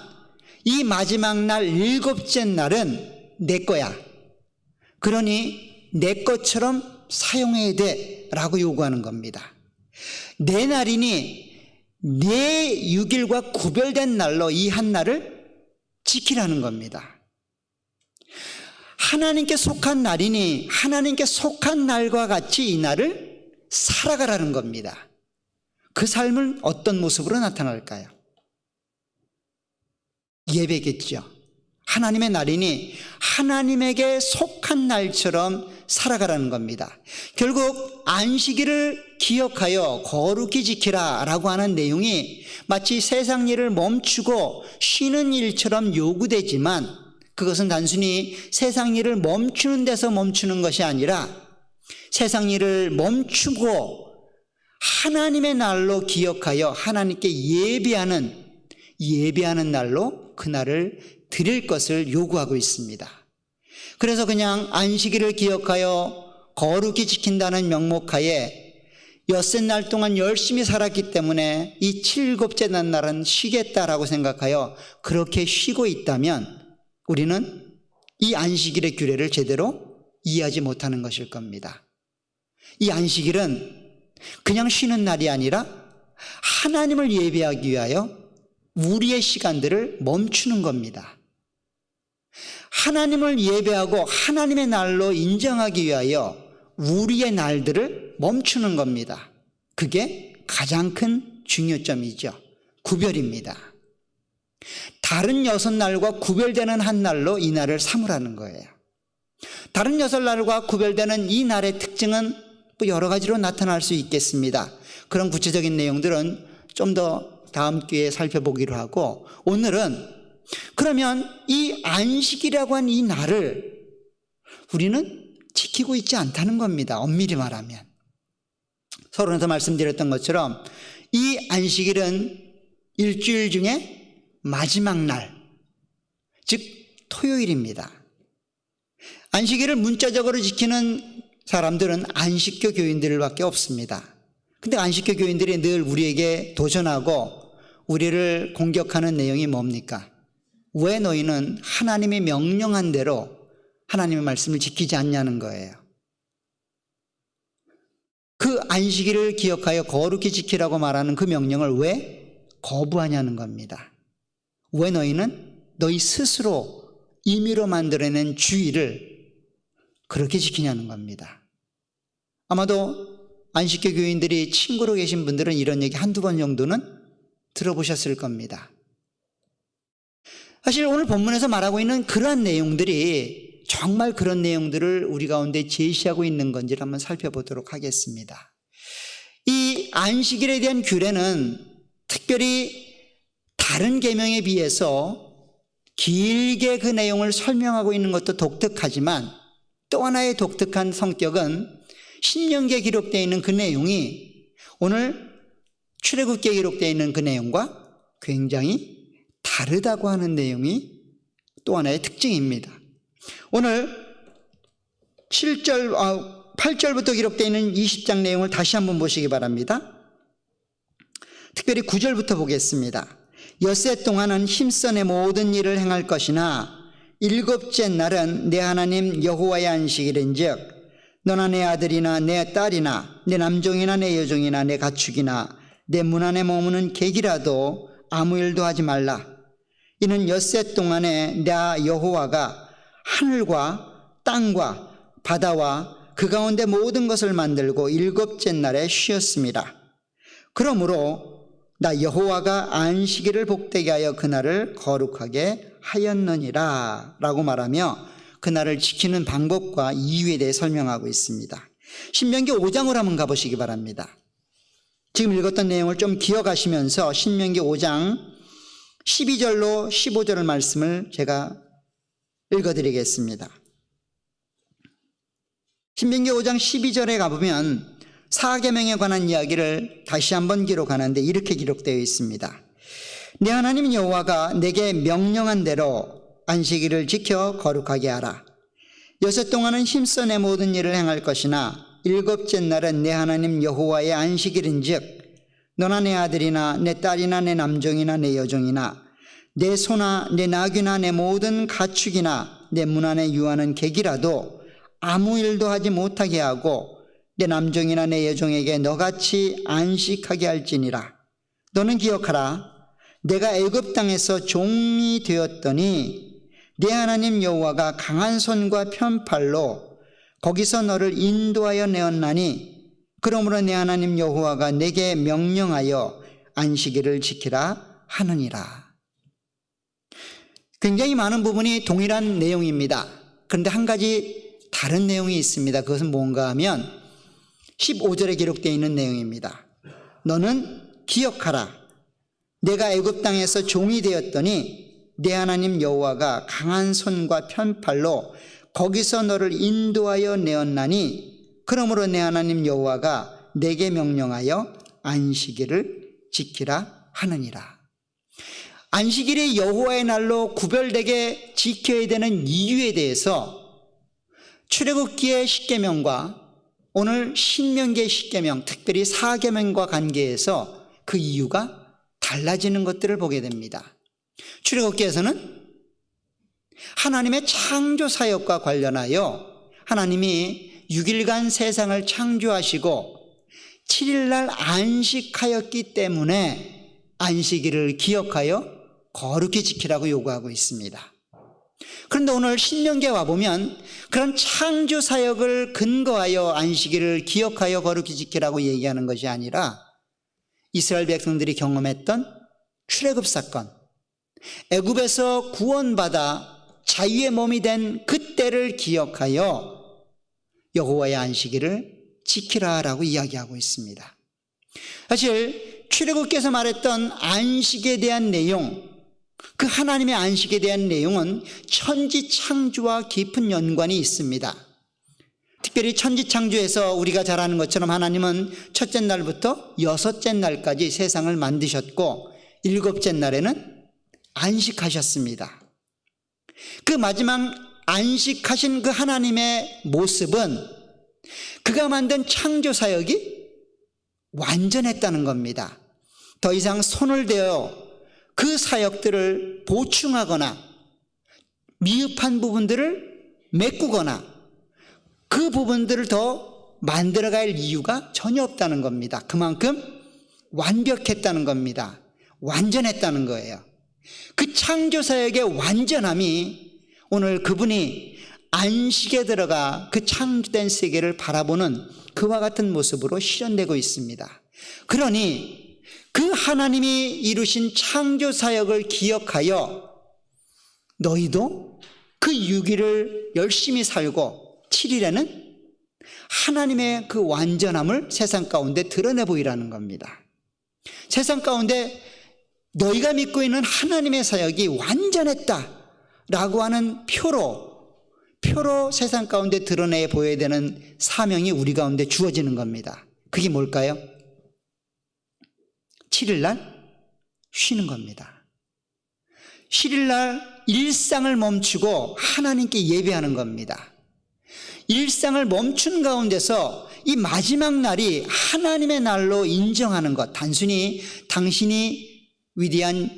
S1: 이 마지막 날 일곱째 날은 내 거야. 그러니 내 것처럼 사용해야 돼 라고 요구하는 겁니다. 내 날이니 내 6일과 구별된 날로 이 한 날을 지키라는 겁니다. 하나님께 속한 날이니 하나님께 속한 날과 같이 이 날을 살아가라는 겁니다. 그 삶은 어떤 모습으로 나타날까요? 예배겠죠. 하나님의 날이니 하나님에게 속한 날처럼 살아가라는 겁니다. 결국 안식일을 기억하여 거룩히 지키라 라고 하는 내용이 마치 세상 일을 멈추고 쉬는 일처럼 요구되지만 그것은 단순히 세상 일을 멈추는 데서 멈추는 것이 아니라 세상 일을 멈추고 하나님의 날로 기억하여 하나님께 예배하는 날로 그날을 드릴 것을 요구하고 있습니다. 그래서 그냥 안식일을 기억하여 거룩히 지킨다는 명목하에 엿새 날 동안 열심히 살았기 때문에 이 7일째 날은 쉬겠다라고 생각하여 그렇게 쉬고 있다면 우리는 이 안식일의 규례를 제대로 이해하지 못하는 것일 겁니다. 이 안식일은 그냥 쉬는 날이 아니라 하나님을 예배하기 위하여 우리의 시간들을 멈추는 겁니다. 하나님을 예배하고 하나님의 날로 인정하기 위하여 우리의 날들을 멈추는 겁니다. 그게 가장 큰 중요점이죠. 구별입니다. 다른 6날과 구별되는 한 날로 이 날을 삼으라는 거예요. 다른 6날과 구별되는 이 날의 특징은 여러 가지로 나타날 수 있겠습니다. 그런 구체적인 내용들은 좀 더 다음 기회에 살펴보기로 하고, 오늘은 그러면 이 안식이라고 한 이 날을 우리는 지키고 있지 않다는 겁니다. 엄밀히 말하면. 서론에서 말씀드렸던 것처럼 이 안식일은 일주일 중에 마지막 날, 즉 토요일입니다. 안식일을 문자적으로 지키는 사람들은 안식교 교인들밖에 없습니다. 근데 안식교 교인들이 늘 우리에게 도전하고 우리를 공격하는 내용이 뭡니까? 왜 너희는 하나님이 명령한 대로 하나님의 말씀을 지키지 않냐는 거예요. 그 안식일을 기억하여 거룩히 지키라고 말하는 그 명령을 왜 거부하냐는 겁니다. 왜 너희는 너희 스스로 임의로 만들어낸 주의를 그렇게 지키냐는 겁니다. 아마도 안식교 교인들이 친구로 계신 분들은 이런 얘기 한두 번 정도는 들어보셨을 겁니다. 사실 오늘 본문에서 말하고 있는 그러한 내용들이 정말 그런 내용들을 우리 가운데 제시하고 있는 건지를 한번 살펴보도록 하겠습니다. 이 안식일에 대한 규례는 특별히 다른 계명에 비해서 길게 그 내용을 설명하고 있는 것도 독특하지만 또 하나의 독특한 성격은 신명기에 기록되어 있는 그 내용이 오늘 출애굽기에 기록되어 있는 그 내용과 굉장히 다르다고 하는 내용이 또 하나의 특징입니다. 오늘 8절부터 기록되어 있는 20장 내용을 다시 한번 보시기 바랍니다. 특별히 9절부터 보겠습니다. 엿새 동안은 힘써 내 모든 일을 행할 것이나 일곱째 날은 내 하나님 여호와의 안식일인즉 너나 내 아들이나 내 딸이나 내 남종이나 내 여종이나 내 가축이나 내 문 안에 머무는 객이라도 아무 일도 하지 말라. 이는 엿새 동안에 나 여호와가 하늘과 땅과 바다와 그 가운데 모든 것을 만들고 일곱째 날에 쉬었습니다. 그러므로 나 여호와가 안식일을 복되게 하여 그날을 거룩하게 하였느니라 라고 말하며 그날을 지키는 방법과 이유에 대해 설명하고 있습니다. 신명기 5장으로 한번 가보시기 바랍니다. 지금 읽었던 내용을 좀 기억하시면서 신명기 5장 12절로 15절의 말씀을 제가 읽어드리겠습니다. 신명기 5장 12절에 가보면 사계명에 관한 이야기를 다시 한번 기록하는데 이렇게 기록되어 있습니다. 내 하나님 여호와가 내게 명령한 대로 안식일을 지켜 거룩하게 하라. 엿새 동안은 힘써 내 모든 일을 행할 것이나 일곱째 날은 내 하나님 여호와의 안식일인즉 너나 내 아들이나 내 딸이나 내 남종이나 내 여종이나 내 소나 내 나귀나 내 모든 가축이나 내 문 안에 유하는 객이라도 아무 일도 하지 못하게 하고 내 남종이나 내 여종에게 너같이 안식하게 할지니라. 너는 기억하라. 내가 애굽 땅에서 종이 되었더니 내 하나님 여호와가 강한 손과 편팔로 거기서 너를 인도하여 내었나니 그러므로 내 하나님 여호와가 내게 명령하여 안식일을 지키라 하느니라. 굉장히 많은 부분이 동일한 내용입니다. 그런데 한 가지 다른 내용이 있습니다. 그것은 뭔가 하면 15절에 기록되어 있는 내용입니다. 너는 기억하라. 내가 애굽 땅에서 종이 되었더니 내 하나님 여호와가 강한 손과 편팔로 거기서 너를 인도하여 내었나니 그러므로 내 하나님 여호와가 내게 명령하여 안식일을 지키라 하느니라. 안식일이 여호와의 날로 구별되게 지켜야 되는 이유에 대해서 출애굽기의 십계명과 오늘 신명기의 십계명, 특별히 사계명과 관계해서 그 이유가 달라지는 것들을 보게 됩니다. 출애굽기에서는 하나님의 창조 사역과 관련하여 하나님이 6일간 세상을 창조하시고 7일날 안식하였기 때문에 안식일을 기억하여 거룩히 지키라고 요구하고 있습니다. 그런데 오늘 신명기에 와보면 그런 창조 사역을 근거하여 안식일을 기억하여 거룩히 지키라고 얘기하는 것이 아니라 이스라엘 백성들이 경험했던 출애굽 사건, 애굽에서 구원받아 자유의 몸이 된 그때를 기억하여 여호와의 안식일을 지키라라고 이야기하고 있습니다. 사실 출애굽기에서 말했던 안식에 대한 내용, 그 하나님의 안식에 대한 내용은 천지창조와 깊은 연관이 있습니다. 특별히 천지창조에서 우리가 잘 아는 것처럼 하나님은 첫째 날부터 여섯째 날까지 세상을 만드셨고 일곱째 날에는 안식하셨습니다. 그 마지막 안식하신 그 하나님의 모습은 그가 만든 창조 사역이 완전했다는 겁니다. 더 이상 손을 대어 그 사역들을 보충하거나 미흡한 부분들을 메꾸거나 그 부분들을 더 만들어갈 이유가 전혀 없다는 겁니다. 그만큼 완벽했다는 겁니다. 완전했다는 거예요. 그 창조 사역의 완전함이 오늘 그분이 안식에 들어가 그 창조된 세계를 바라보는 그와 같은 모습으로 실현되고 있습니다. 그러니 그 하나님이 이루신 창조 사역을 기억하여 너희도 그 6일을 열심히 살고 7일에는 하나님의 그 완전함을 세상 가운데 드러내 보이라는 겁니다. 세상 가운데 너희가 믿고 있는 하나님의 사역이 완전했다라고 하는 표로 세상 가운데 드러내 보여야 되는 사명이 우리 가운데 주어지는 겁니다. 그게 뭘까요? 7일날 쉬는 겁니다. 7일날 일상을 멈추고 하나님께 예배하는 겁니다. 일상을 멈춘 가운데서 이 마지막 날이 하나님의 날로 인정하는 것, 단순히 당신이 위대한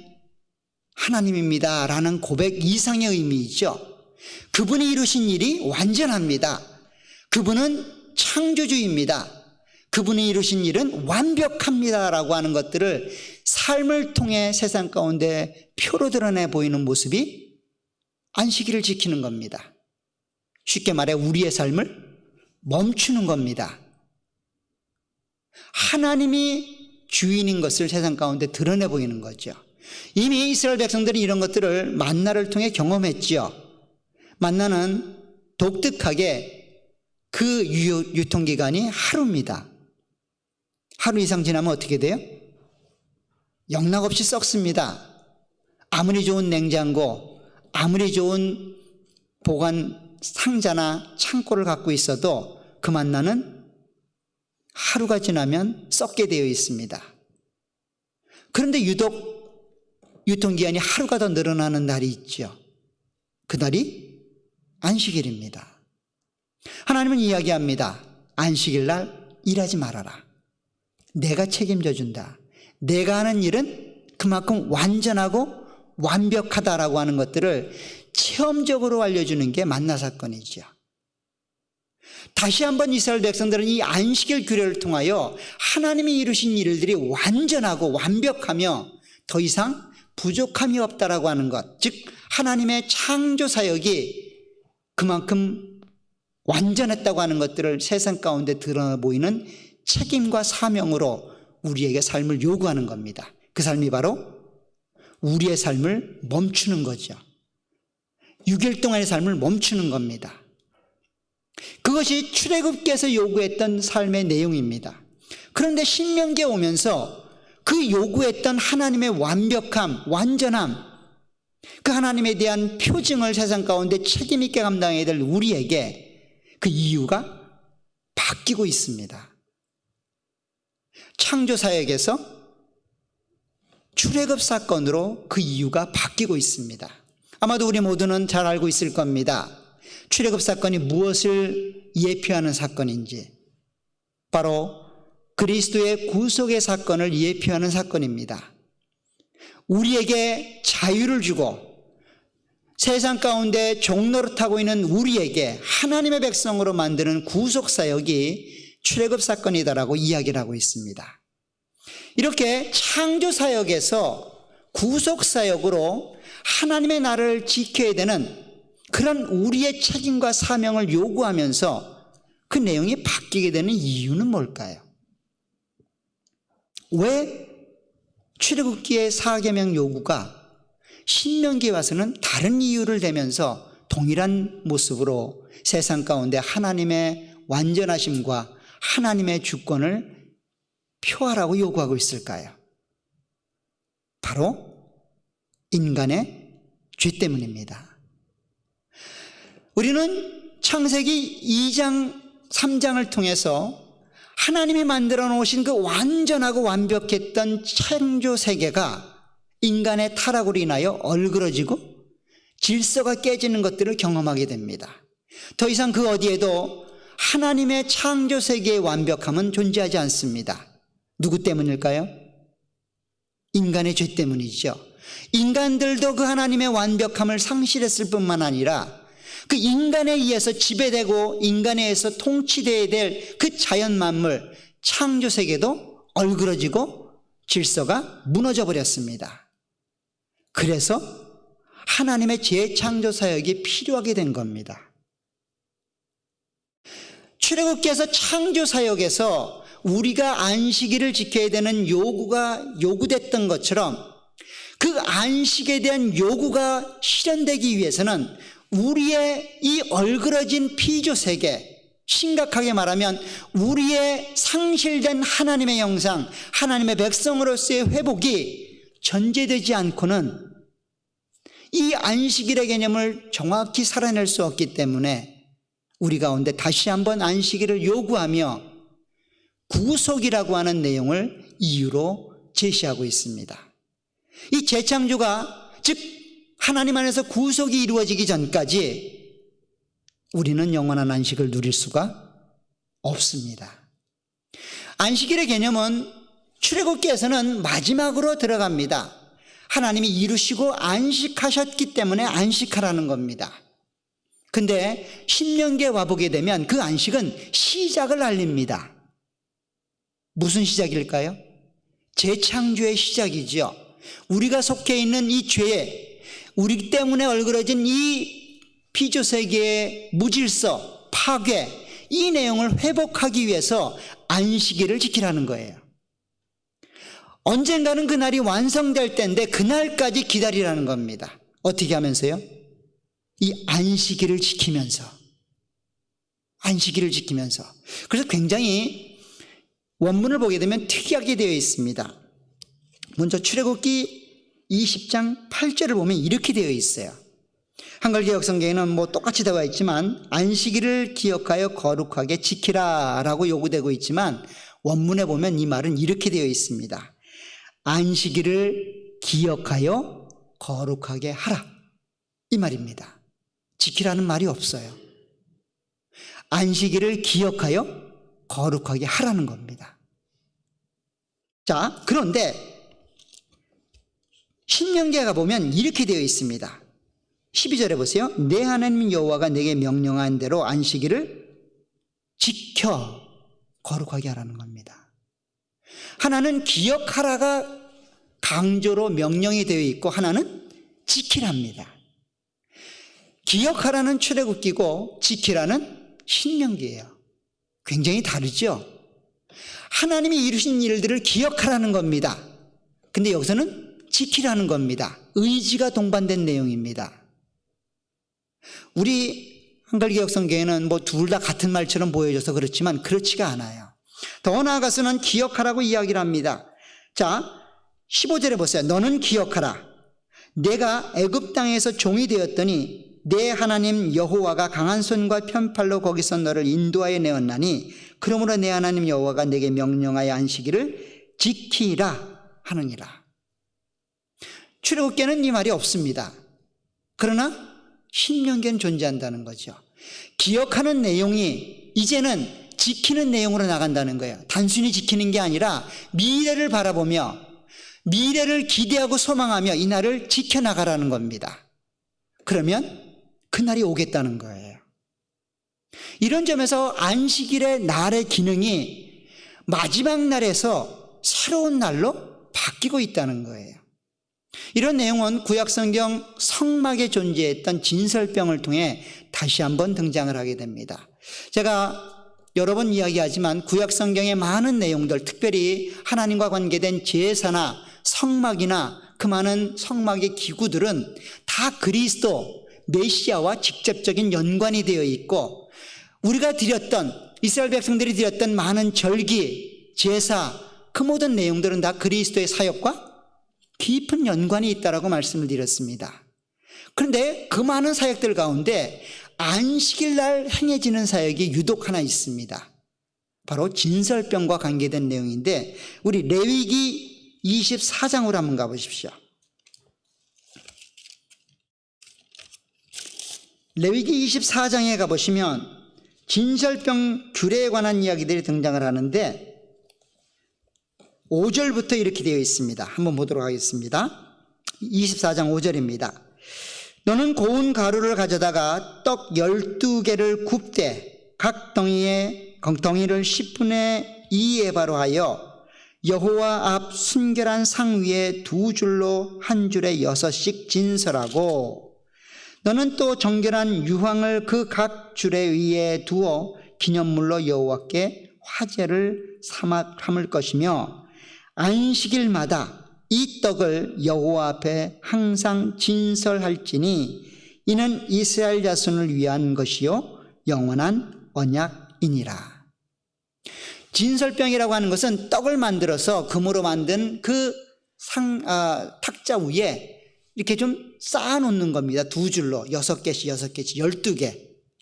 S1: 하나님입니다 라는 고백 이상의 의미이죠. 그분이 이루신 일이 완전합니다. 그분은 창조주입니다. 그분이 이루신 일은 완벽합니다 라고 하는 것들을 삶을 통해 세상 가운데 표로 드러내 보이는 모습이 안식일을 지키는 겁니다. 쉽게 말해 우리의 삶을 멈추는 겁니다. 하나님이 주인인 것을 세상 가운데 드러내 보이는 거죠. 이미 이스라엘 백성들이 이런 것들을 만나를 통해 경험했지요. 만나는 독특하게 그 유통기간이 하루입니다. 하루 이상 지나면 어떻게 돼요? 영락없이 썩습니다. 아무리 좋은 냉장고, 아무리 좋은 보관 상자나 창고를 갖고 있어도 그 만나는 하루가 지나면 썩게 되어 있습니다. 그런데 유독 유통기한이 하루가 더 늘어나는 날이 있죠. 그날이 안식일입니다. 하나님은 이야기합니다. 안식일 날 일하지 말아라. 내가 책임져 준다. 내가 하는 일은 그만큼 완전하고 완벽하다라고 하는 것들을 체험적으로 알려주는 게 만나 사건이죠. 다시 한번 이스라엘 백성들은 이 안식일 규례를 통하여 하나님이 이루신 일들이 완전하고 완벽하며 더 이상 부족함이 없다라고 하는 것, 즉 하나님의 창조 사역이 그만큼 완전했다고 하는 것들을 세상 가운데 드러나 보이는 책임과 사명으로 우리에게 삶을 요구하는 겁니다. 그 삶이 바로 우리의 삶을 멈추는 거죠. 6일 동안의 삶을 멈추는 겁니다. 그것이 출애굽기에서 요구했던 삶의 내용입니다. 그런데 신명기에 오면서 그 요구했던 하나님의 완벽함, 완전함, 그 하나님에 대한 표징을 세상 가운데 책임 있게 감당해야 될 우리에게 그 이유가 바뀌고 있습니다. 창조사역에서 출애굽 사건으로 그 이유가 바뀌고 있습니다. 아마도 우리 모두는 잘 알고 있을 겁니다. 출애굽 사건이 무엇을 예표하는 사건인지, 바로 그리스도의 구속의 사건을 예표하는 사건입니다. 우리에게 자유를 주고 세상 가운데 종로를 타고 있는 우리에게 하나님의 백성으로 만드는 구속 사역이 출애굽 사건이다라고 이야기를 하고 있습니다. 이렇게 창조 사역에서 구속 사역으로 하나님의 나라를 지켜야 되는 그런 우리의 책임과 사명을 요구하면서 그 내용이 바뀌게 되는 이유는 뭘까요? 왜 출애굽기의 4계명 요구가 신명기에 와서는 다른 이유를 대면서 동일한 모습으로 세상 가운데 하나님의 완전하심과 하나님의 주권을 표하라고 요구하고 있을까요? 바로 인간의 죄 때문입니다. 우리는 창세기 2장, 3장을 통해서 하나님이 만들어 놓으신 그 완전하고 완벽했던 창조 세계가 인간의 타락으로 인하여 얼그러지고 질서가 깨지는 것들을 경험하게 됩니다. 더 이상 그 어디에도 하나님의 창조 세계의 완벽함은 존재하지 않습니다. 누구 때문일까요? 인간의 죄 때문이죠. 인간들도 그 하나님의 완벽함을 상실했을 뿐만 아니라 그 인간에 의해서 지배되고 인간에 의해서 통치되어야 될 그 자연 만물 창조 세계도 얼그러지고 질서가 무너져 버렸습니다. 그래서 하나님의 재창조 사역이 필요하게 된 겁니다. 출애굽기에서 창조 사역에서 우리가 안식일을 지켜야 되는 요구가 요구됐던 것처럼 그 안식에 대한 요구가 실현되기 위해서는 우리의 이 얼그러진 피조 세계, 심각하게 말하면 우리의 상실된 하나님의 형상, 하나님의 백성으로서의 회복이 전제되지 않고는 이 안식일의 개념을 정확히 살아낼 수 없기 때문에 우리 가운데 다시 한번 안식일을 요구하며 구속이라고 하는 내용을 이유로 제시하고 있습니다. 이 재창조가 즉 하나님 안에서 구속이 이루어지기 전까지 우리는 영원한 안식을 누릴 수가 없습니다. 안식일의 개념은 출애굽기에서는 마지막으로 들어갑니다. 하나님이 이루시고 안식하셨기 때문에 안식하라는 겁니다. 근데 신명기에 와보게 되면 그 안식은 시작을 알립니다. 무슨 시작일까요? 재창조의 시작이지요. 우리가 속해 있는 이 죄에, 우리 때문에 얼그러진 이 피조세계의 무질서, 파괴, 이 내용을 회복하기 위해서 안식일을 지키라는 거예요. 언젠가는 그날이 완성될 때인데 그날까지 기다리라는 겁니다. 어떻게 하면서요? 이 안식일을 지키면서. 안식일을 지키면서. 그래서 굉장히 원문을 보게 되면 특이하게 되어 있습니다. 먼저 출애굽기 20장 8절을 보면 이렇게 되어 있어요. 한글개역 성경에는 뭐 똑같이 되어 있지만 안식일을 기억하여 거룩하게 지키라 라고 요구되고 있지만 원문에 보면 이 말은 이렇게 되어 있습니다. 안식일을 기억하여 거룩하게 하라, 이 말입니다. 지키라는 말이 없어요. 안식일을 기억하여 거룩하게 하라는 겁니다. 자, 그런데 신명기에 가보면 이렇게 되어 있습니다. 12절에 보세요. 내 하나님 여호와가 내게 명령한 대로 안식일을 지켜 거룩하게 하라는 겁니다. 하나는 기억하라가 강조로 명령이 되어 있고 하나는 지키랍니다. 기억하라는 출애굽기고 지키라는 신명기예요. 굉장히 다르죠? 하나님이 이루신 일들을 기억하라는 겁니다. 근데 여기서는 지키라는 겁니다. 의지가 동반된 내용입니다. 우리 한글개역 성경에는 뭐 둘 다 같은 말처럼 보여져서 그렇지만 그렇지가 않아요. 더 나아가서는 기억하라고 이야기를 합니다. 자, 15절에 보세요. 너는 기억하라. 내가 애굽 땅에서 종이 되었더니 내 하나님 여호와가 강한 손과 편팔로 거기서 너를 인도하여 내었나니 그러므로 내 하나님 여호와가 내게 명령하여 안식일을 지키라 하느니라. 출애굽기에는 이 말이 없습니다. 그러나 신명기에는 존재한다는 거죠. 기억하는 내용이 이제는 지키는 내용으로 나간다는 거예요. 단순히 지키는 게 아니라 미래를 바라보며 미래를 기대하고 소망하며 이 날을 지켜나가라는 겁니다. 그러면 그날이 오겠다는 거예요. 이런 점에서 안식일의 날의 기능이 마지막 날에서 새로운 날로 바뀌고 있다는 거예요. 이런 내용은 구약성경 성막에 존재했던 진설병을 통해 다시 한번 등장을 하게 됩니다. 제가 여러 번 이야기하지만 구약성경의 많은 내용들, 특별히 하나님과 관계된 제사나 성막이나 그 많은 성막의 기구들은 다 그리스도 메시아와 직접적인 연관이 되어 있고 우리가 드렸던 이스라엘 백성들이 드렸던 많은 절기, 제사 그 모든 내용들은 다 그리스도의 사역과 깊은 연관이 있다라고 말씀을 드렸습니다. 그런데 그 많은 사역들 가운데 안식일 날 행해지는 사역이 유독 하나 있습니다. 바로 진설병과 관계된 내용인데 우리 레위기 24장으로 한번 가보십시오. 레위기 24장에 가보시면 진설병 규례에 관한 이야기들이 등장을 하는데 5절부터 이렇게 되어 있습니다. 한번 보도록 하겠습니다. 24장 5절입니다. 너는 고운 가루를 가져다가 떡 12개를 굽되 각 덩이를 10분의 2에바로 하여 여호와 앞 순결한 상 위에 2줄로 한 줄에 6씩 진설하고 너는 또 정결한 유황을 그 각 줄에 위에 두어 기념물로 여호와께 화제를 삼을 것이며 안식일마다 이 떡을 여호와 앞에 항상 진설할지니 이는 이스라엘 자손을 위한 것이요 영원한 언약이니라. 진설병이라고 하는 것은 떡을 만들어서 금으로 만든 그 탁자 위에 이렇게 좀 쌓아놓는 겁니다. 2줄로 6개씩 12개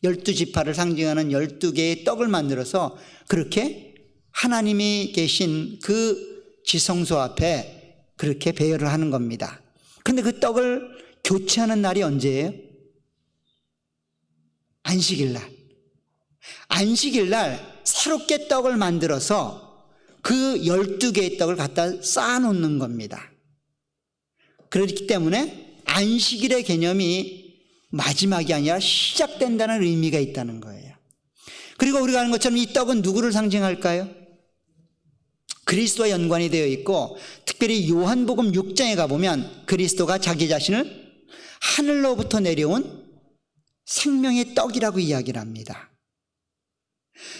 S1: 12지파를 상징하는 12개의 떡을 만들어서 그렇게 하나님이 계신 그 지성소 앞에 그렇게 배열을 하는 겁니다. 근데 그 떡을 좋지 않은 날이 언제예요? 안식일 날. 안식일 날 새롭게 떡을 만들어서 그 12개의 떡을 갖다 쌓아놓는 겁니다. 그렇기 때문에 안식일의 개념이 마지막이 아니라 시작된다는 의미가 있다는 거예요. 그리고 우리가 아는 것처럼 이 떡은 누구를 상징할까요? 그리스도와 연관이 되어 있고, 특별히 요한복음 6장에 가보면 그리스도가 자기 자신을 하늘로부터 내려온 생명의 떡이라고 이야기를 합니다.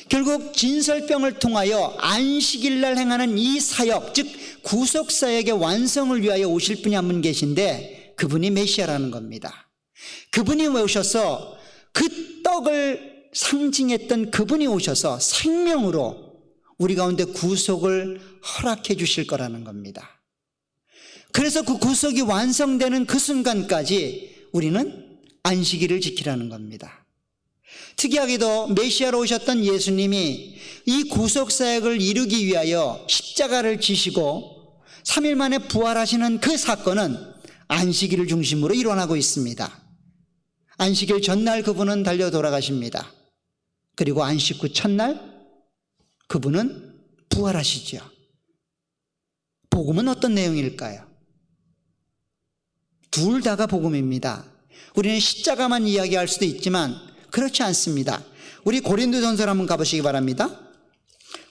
S1: 결국 진설병을 통하여 안식일 날 행하는 이 사역, 즉 구속사역의 완성을 위하여 오실 분이 한 분 계신데 그분이 메시아라는 겁니다. 그분이 오셔서 그 떡을 상징했던 그분이 오셔서 생명으로 우리 가운데 구속을 허락해 주실 거라는 겁니다. 그래서 그 구속이 완성되는 그 순간까지 우리는 안식일을 지키라는 겁니다. 특이하게도 메시아로 오셨던 예수님이 이 구속사역을 이루기 위하여 십자가를 지시고 3일 만에 부활하시는 그 사건은 안식일을 중심으로 일어나고 있습니다. 안식일 전날 그분은 달려 돌아가십니다. 그리고 안식 후 첫날 그분은 부활하시죠. 복음은 어떤 내용일까요? 둘 다가 복음입니다. 우리는 십자가만 이야기할 수도 있지만 그렇지 않습니다. 우리 고린도전서 한번 가보시기 바랍니다.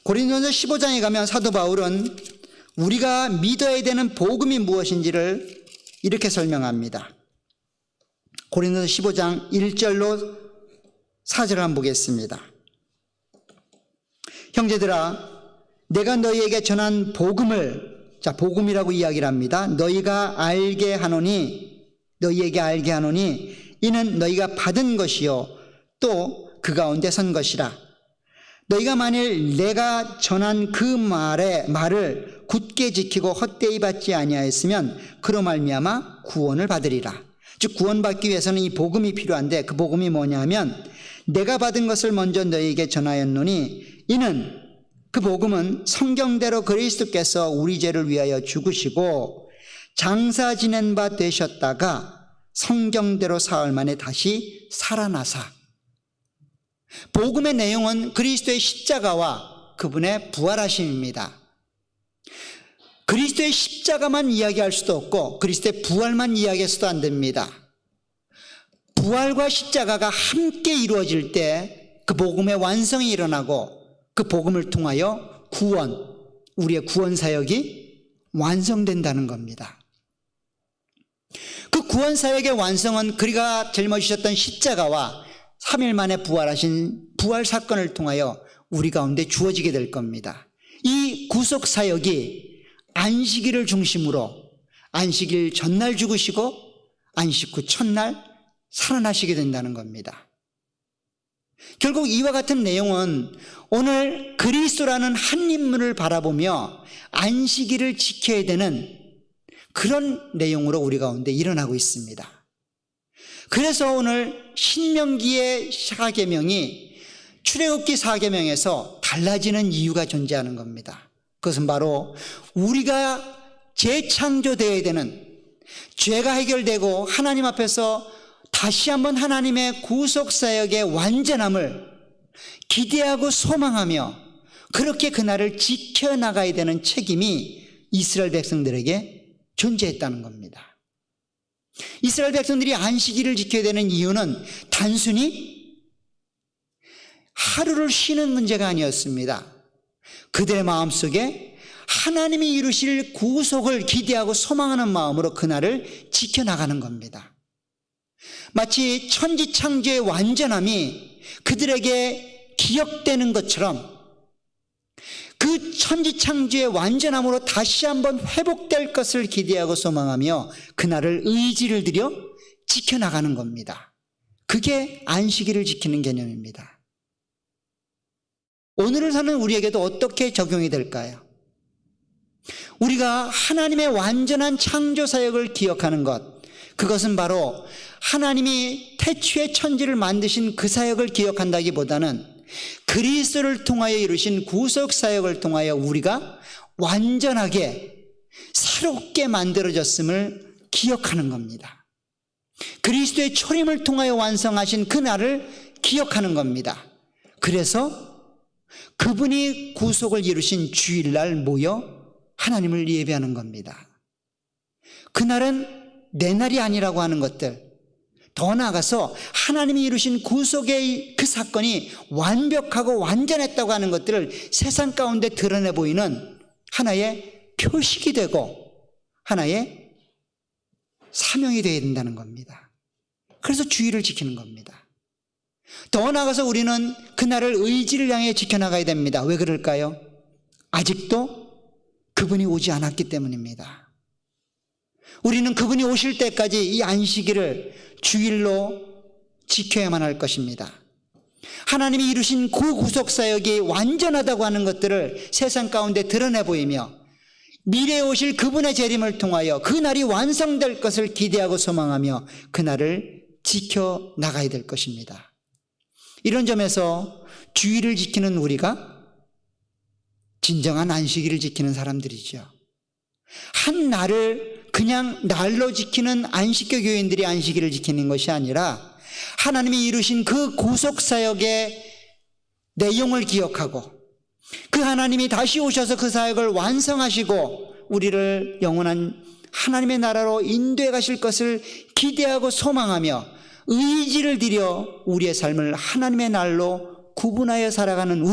S1: 고린도전서 15장에 가면 사도 바울은 우리가 믿어야 되는 복음이 무엇인지를 이렇게 설명합니다. 고린도전서 15장 1절로 4절을 한번 보겠습니다. 형제들아, 내가 너희에게 전한 복음을, 자, 복음이라고 이야기를 합니다. 너희에게 알게 하노니 이는 너희가 받은 것이요 또 그 가운데 선 것이라. 너희가 만일 내가 전한 그 말을 굳게 지키고 헛되이 받지 아니하였으면 그로 말미암아 구원을 받으리라. 즉 구원받기 위해서는 이 복음이 필요한데 그 복음이 뭐냐면 내가 받은 것을 먼저 너희에게 전하였노니 이는 그 복음은 성경대로 그리스도께서 우리 죄를 위하여 죽으시고 장사 지낸 바 되셨다가 성경대로 사흘 만에 다시 살아나사. 복음의 내용은 그리스도의 십자가와 그분의 부활하심입니다. 그리스도의 십자가만 이야기할 수도 없고 그리스도의 부활만 이야기해서도 안 됩니다. 부활과 십자가가 함께 이루어질 때 그 복음의 완성이 일어나고 그 복음을 통하여 구원, 우리의 구원 사역이 완성된다는 겁니다. 그 구원 사역의 완성은 그리가 짊어지셨던 십자가와 3일 만에 부활하신 부활 사건을 통하여 우리 가운데 주어지게 될 겁니다. 이 구속 사역이 안식일을 중심으로 안식일 전날 죽으시고 안식 후 첫날 살아나시게 된다는 겁니다. 결국 이와 같은 내용은 오늘 그리스도라는 한 인물을 바라보며 안식일을 지켜야 되는 그런 내용으로 우리 가운데 일어나고 있습니다. 그래서 오늘 신명기의 4계명이 출애굽기 4계명에서 달라지는 이유가 존재하는 겁니다. 그것은 바로 우리가 재창조되어야 되는, 죄가 해결되고 하나님 앞에서 다시 한번 하나님의 구속사역의 완전함을 기대하고 소망하며 그렇게 그날을 지켜나가야 되는 책임이 이스라엘 백성들에게 존재했다는 겁니다. 이스라엘 백성들이 안식일을 지켜야 되는 이유는 단순히 하루를 쉬는 문제가 아니었습니다. 그들의 마음속에 하나님이 이루실 구속을 기대하고 소망하는 마음으로 그날을 지켜나가는 겁니다. 마치 천지창조의 완전함이 그들에게 기억되는 것처럼 그 천지창조의 완전함으로 다시 한번 회복될 것을 기대하고 소망하며 그날을 의지를 들여 지켜나가는 겁니다. 그게 안식일을 지키는 개념입니다. 오늘을 사는 우리에게도 어떻게 적용이 될까요? 우리가 하나님의 완전한 창조 사역을 기억하는 것, 그것은 바로 하나님이 태초에 천지를 만드신 그 사역을 기억한다기보다는 그리스도를 통하여 이루신 구속 사역을 통하여 우리가 완전하게 새롭게 만들어졌음을 기억하는 겁니다. 그리스도의 초림을 통하여 완성하신 그 날을 기억하는 겁니다. 그래서 그분이 구속을 이루신 주일날 모여 하나님을 예배하는 겁니다. 그날은 내 날이 아니라고 하는 것들, 더 나아가서 하나님이 이루신 구속의 그 사건이 완벽하고 완전했다고 하는 것들을 세상 가운데 드러내 보이는 하나의 표식이 되고 하나의 사명이 되어야 된다는 겁니다. 그래서 주의를 지키는 겁니다. 더 나아가서 우리는 그날을 의지를 향해 지켜나가야 됩니다. 왜 그럴까요? 아직도 그분이 오지 않았기 때문입니다. 우리는 그분이 오실 때까지 이 안식일을 주일로 지켜야만 할 것입니다. 하나님이 이루신 그 구속사역이 완전하다고 하는 것들을 세상 가운데 드러내 보이며 미래에 오실 그분의 재림을 통하여 그 날이 완성될 것을 기대하고 소망하며 그 날을 지켜나가야 될 것입니다. 이런 점에서 주일을 지키는 우리가 진정한 안식일을 지키는 사람들이죠. 한 날을 그냥 날로 지키는 안식교 교인들이 안식일을 지키는 것이 아니라 하나님이 이루신 그 구속사역의 내용을 기억하고 그 하나님이 다시 오셔서 그 사역을 완성하시고 우리를 영원한 하나님의 나라로 인도해 가실 것을 기대하고 소망하며 의지를 들여 우리의 삶을 하나님의 날로 구분하여 살아가는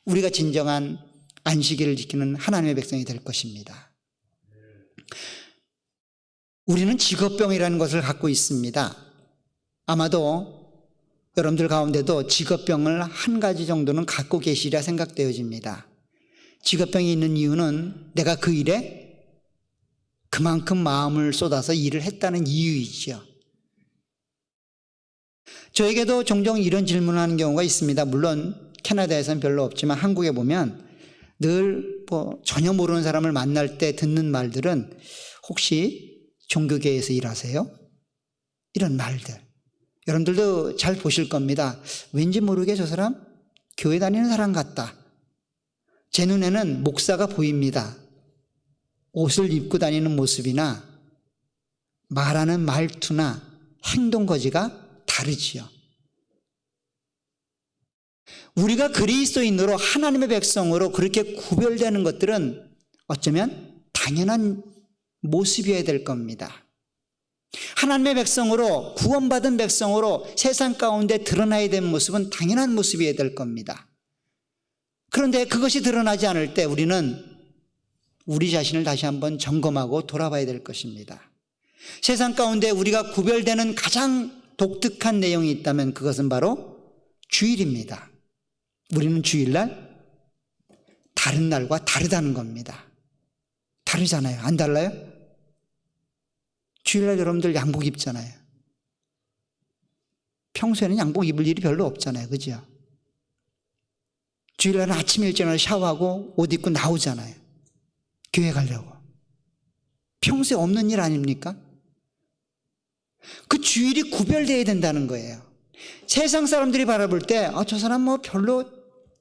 S1: 우리가 진정한 안식일을 지키는 하나님의 백성이 될 것입니다. 우리는 직업병이라는 것을 갖고 있습니다. 아마도 여러분들 가운데도 직업병을 한 가지 정도는 갖고 계시리라 생각되어집니다. 직업병이 있는 이유는 내가 그 일에 그만큼 마음을 쏟아서 일을 했다는 이유이죠. 저에게도 종종 이런 질문을 하는 경우가 있습니다. 물론 캐나다에서는 별로 없지만 한국에 보면 늘 전혀 모르는 사람을 만날 때 듣는 말들은 혹시 종교계에서 일하세요? 이런 말들. 여러분들도 잘 보실 겁니다. 왠지 모르게 저 사람 교회 다니는 사람 같다. 제 눈에는 목사가 보입니다. 옷을 입고 다니는 모습이나 말하는 말투나 행동 거지가 다르지요. 우리가 그리스도인으로 하나님의 백성으로 그렇게 구별되는 것들은 어쩌면 당연한 모습이어야 될 겁니다. 하나님의 백성으로 구원받은 백성으로 세상 가운데 드러나야 되는 모습은 당연한 모습이어야 될 겁니다. 그런데 그것이 드러나지 않을 때 우리는 우리 자신을 다시 한번 점검하고 돌아봐야 될 것입니다. 세상 가운데 우리가 구별되는 가장 독특한 내용이 있다면 그것은 바로 주일입니다. 우리는 주일날 다른 날과 다르다는 겁니다. 다르잖아요. 안 달라요? 주일날 여러분들 양복 입잖아요. 평소에는 양복 입을 일이 별로 없잖아요. 그죠? 주일날은 아침 일찍 일어나서 샤워하고 옷 입고 나오잖아요. 교회 가려고. 평소에 없는 일 아닙니까? 그 주일이 구별되어야 된다는 거예요. 세상 사람들이 바라볼 때 저 사람 별로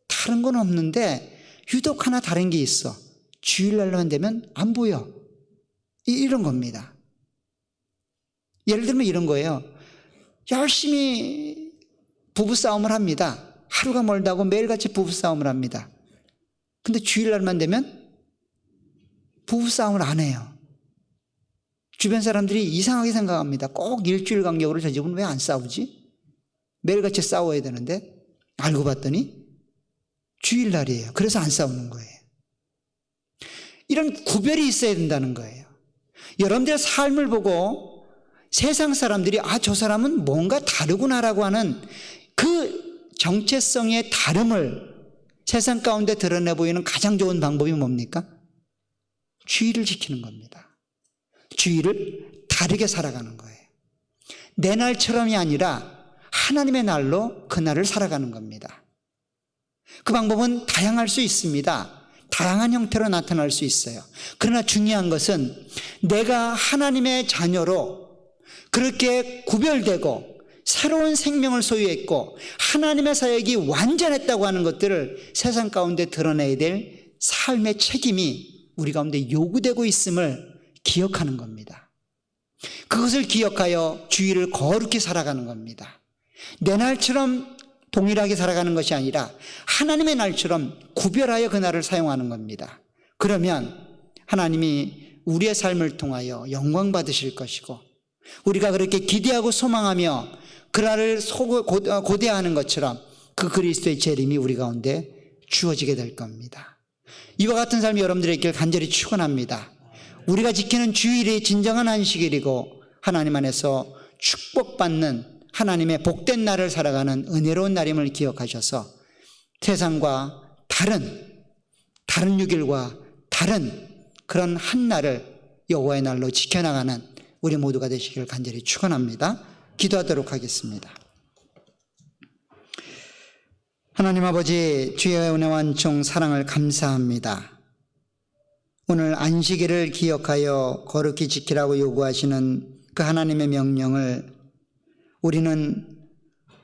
S1: 다른 건 없는데 유독 하나 다른 게 있어. 주일날만 되면 안 보여. 이런 겁니다. 예를 들면 이런 거예요. 열심히 부부싸움을 합니다. 하루가 멀다고 매일같이 부부싸움을 합니다. 근데 주일날만 되면 부부싸움을 안 해요. 주변 사람들이 이상하게 생각합니다. 꼭 일주일 간격으로 저 집은 왜 안 싸우지? 매일같이 싸워야 되는데 알고 봤더니 주일날이에요. 그래서 안 싸우는 거예요. 이런 구별이 있어야 된다는 거예요. 여러분들의 삶을 보고 세상 사람들이 저 사람은 뭔가 다르구나라고 하는 그 정체성의 다름을 세상 가운데 드러내 보이는 가장 좋은 방법이 뭡니까? 주일을 지키는 겁니다. 주일을 다르게 살아가는 거예요. 내 날처럼이 아니라 하나님의 날로 그 날을 살아가는 겁니다. 그 방법은 다양할 수 있습니다. 다양한 형태로 나타날 수 있어요. 그러나 중요한 것은 내가 하나님의 자녀로 그렇게 구별되고 새로운 생명을 소유했고 하나님의 사역이 완전했다고 하는 것들을 세상 가운데 드러내야 될 삶의 책임이 우리 가운데 요구되고 있음을 기억하는 겁니다. 그것을 기억하여 주일을 거룩히 살아가는 겁니다. 내 날처럼 동일하게 살아가는 것이 아니라 하나님의 날처럼 구별하여 그 날을 사용하는 겁니다. 그러면 하나님이 우리의 삶을 통하여 영광 받으실 것이고, 우리가 그렇게 기대하고 소망하며 그 날을 고대하는 것처럼 그 그리스도의 재림이 우리 가운데 주어지게 될 겁니다. 이와 같은 삶이 여러분들의 길 간절히 축원합니다. 우리가 지키는 주일이 진정한 안식일이고 하나님 안에서 축복받는 하나님의 복된 날을 살아가는 은혜로운 날임을 기억하셔서 세상과 다른 6일과 다른 그런 한 날을 여호와의 날로 지켜나가는 우리 모두가 되시길 간절히 축원합니다. 기도하도록 하겠습니다. 하나님 아버지, 주의 은혜와 은총 사랑을 감사합니다. 오늘 안식일을 기억하여 거룩히 지키라고 요구하시는 그 하나님의 명령을 우리는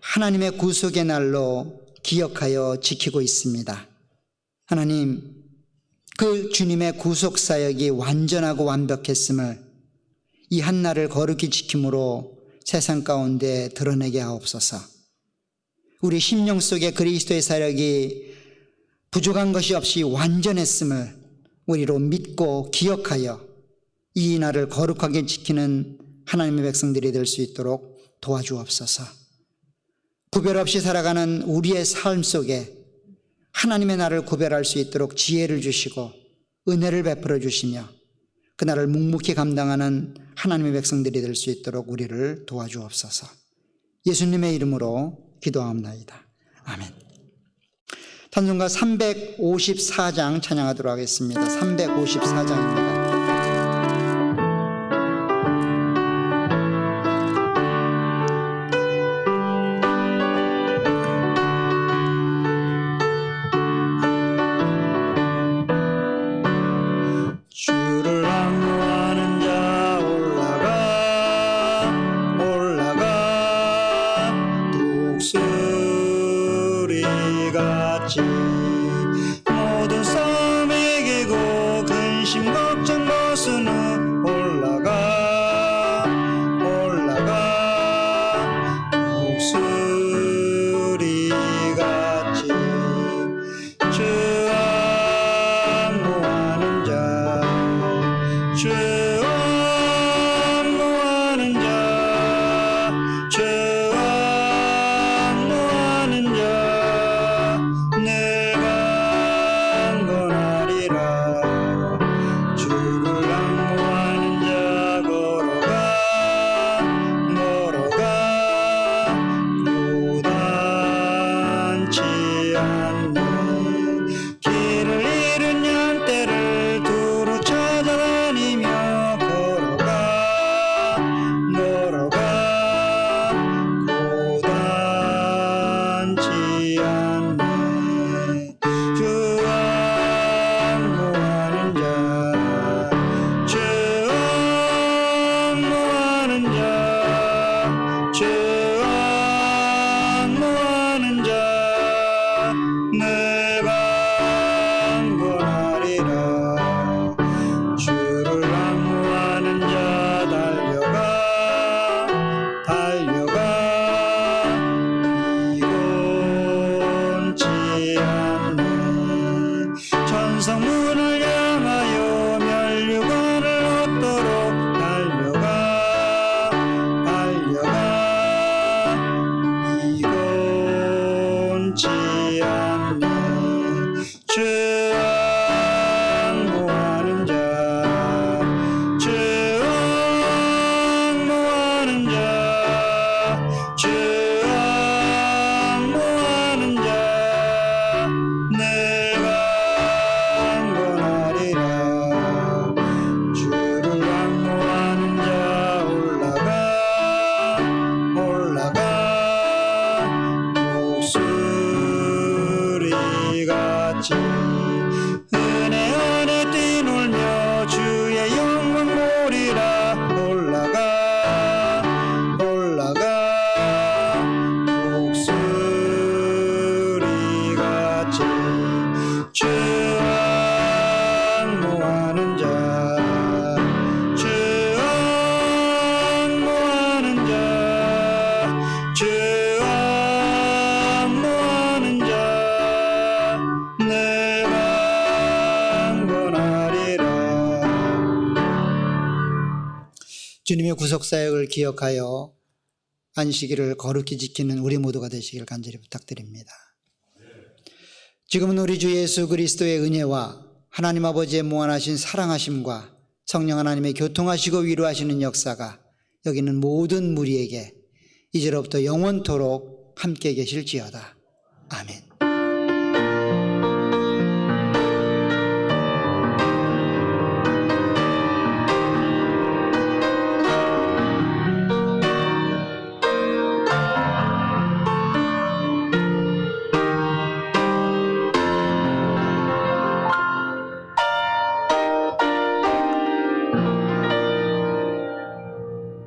S1: 하나님의 구속의 날로 기억하여 지키고 있습니다. 하나님, 그 주님의 구속 사역이 완전하고 완벽했음을 이 한 날을 거룩히 지킴으로 세상 가운데 드러내게 하옵소서. 우리 심령 속에 그리스도의 사역이 부족한 것이 없이 완전했음을 우리로 믿고 기억하여 이 날을 거룩하게 지키는 하나님의 백성들이 될 수 있도록 도와주옵소서. 구별 없이 살아가는 우리의 삶 속에 하나님의 날을 구별할 수 있도록 지혜를 주시고 은혜를 베풀어 주시며 그 날을 묵묵히 감당하는 하나님의 백성들이 될 수 있도록 우리를 도와주옵소서. 예수님의 이름으로 기도하옵나이다. 아멘. 찬송가 354장 찬양하도록 하겠습니다. 354장입니다.
S2: 주를 악무하는 자 올라가 독수리같이 모든 싸움 이기고 근심 걱정 벗은 후 올라가 독수리같이 주 악무하는 자 내가
S1: 주님의 구속사역을 기억하여 안식일을 거룩히 지키는 우리 모두가 되시길 간절히 부탁드립니다. 지금은 우리 주 예수 그리스도의 은혜와 하나님 아버지의 무한하신 사랑하심과 성령 하나님의 교통하시고 위로하시는 역사가 여기 있는 모든 무리에게 이제로부터 영원토록 함께 계실지어다. 아멘.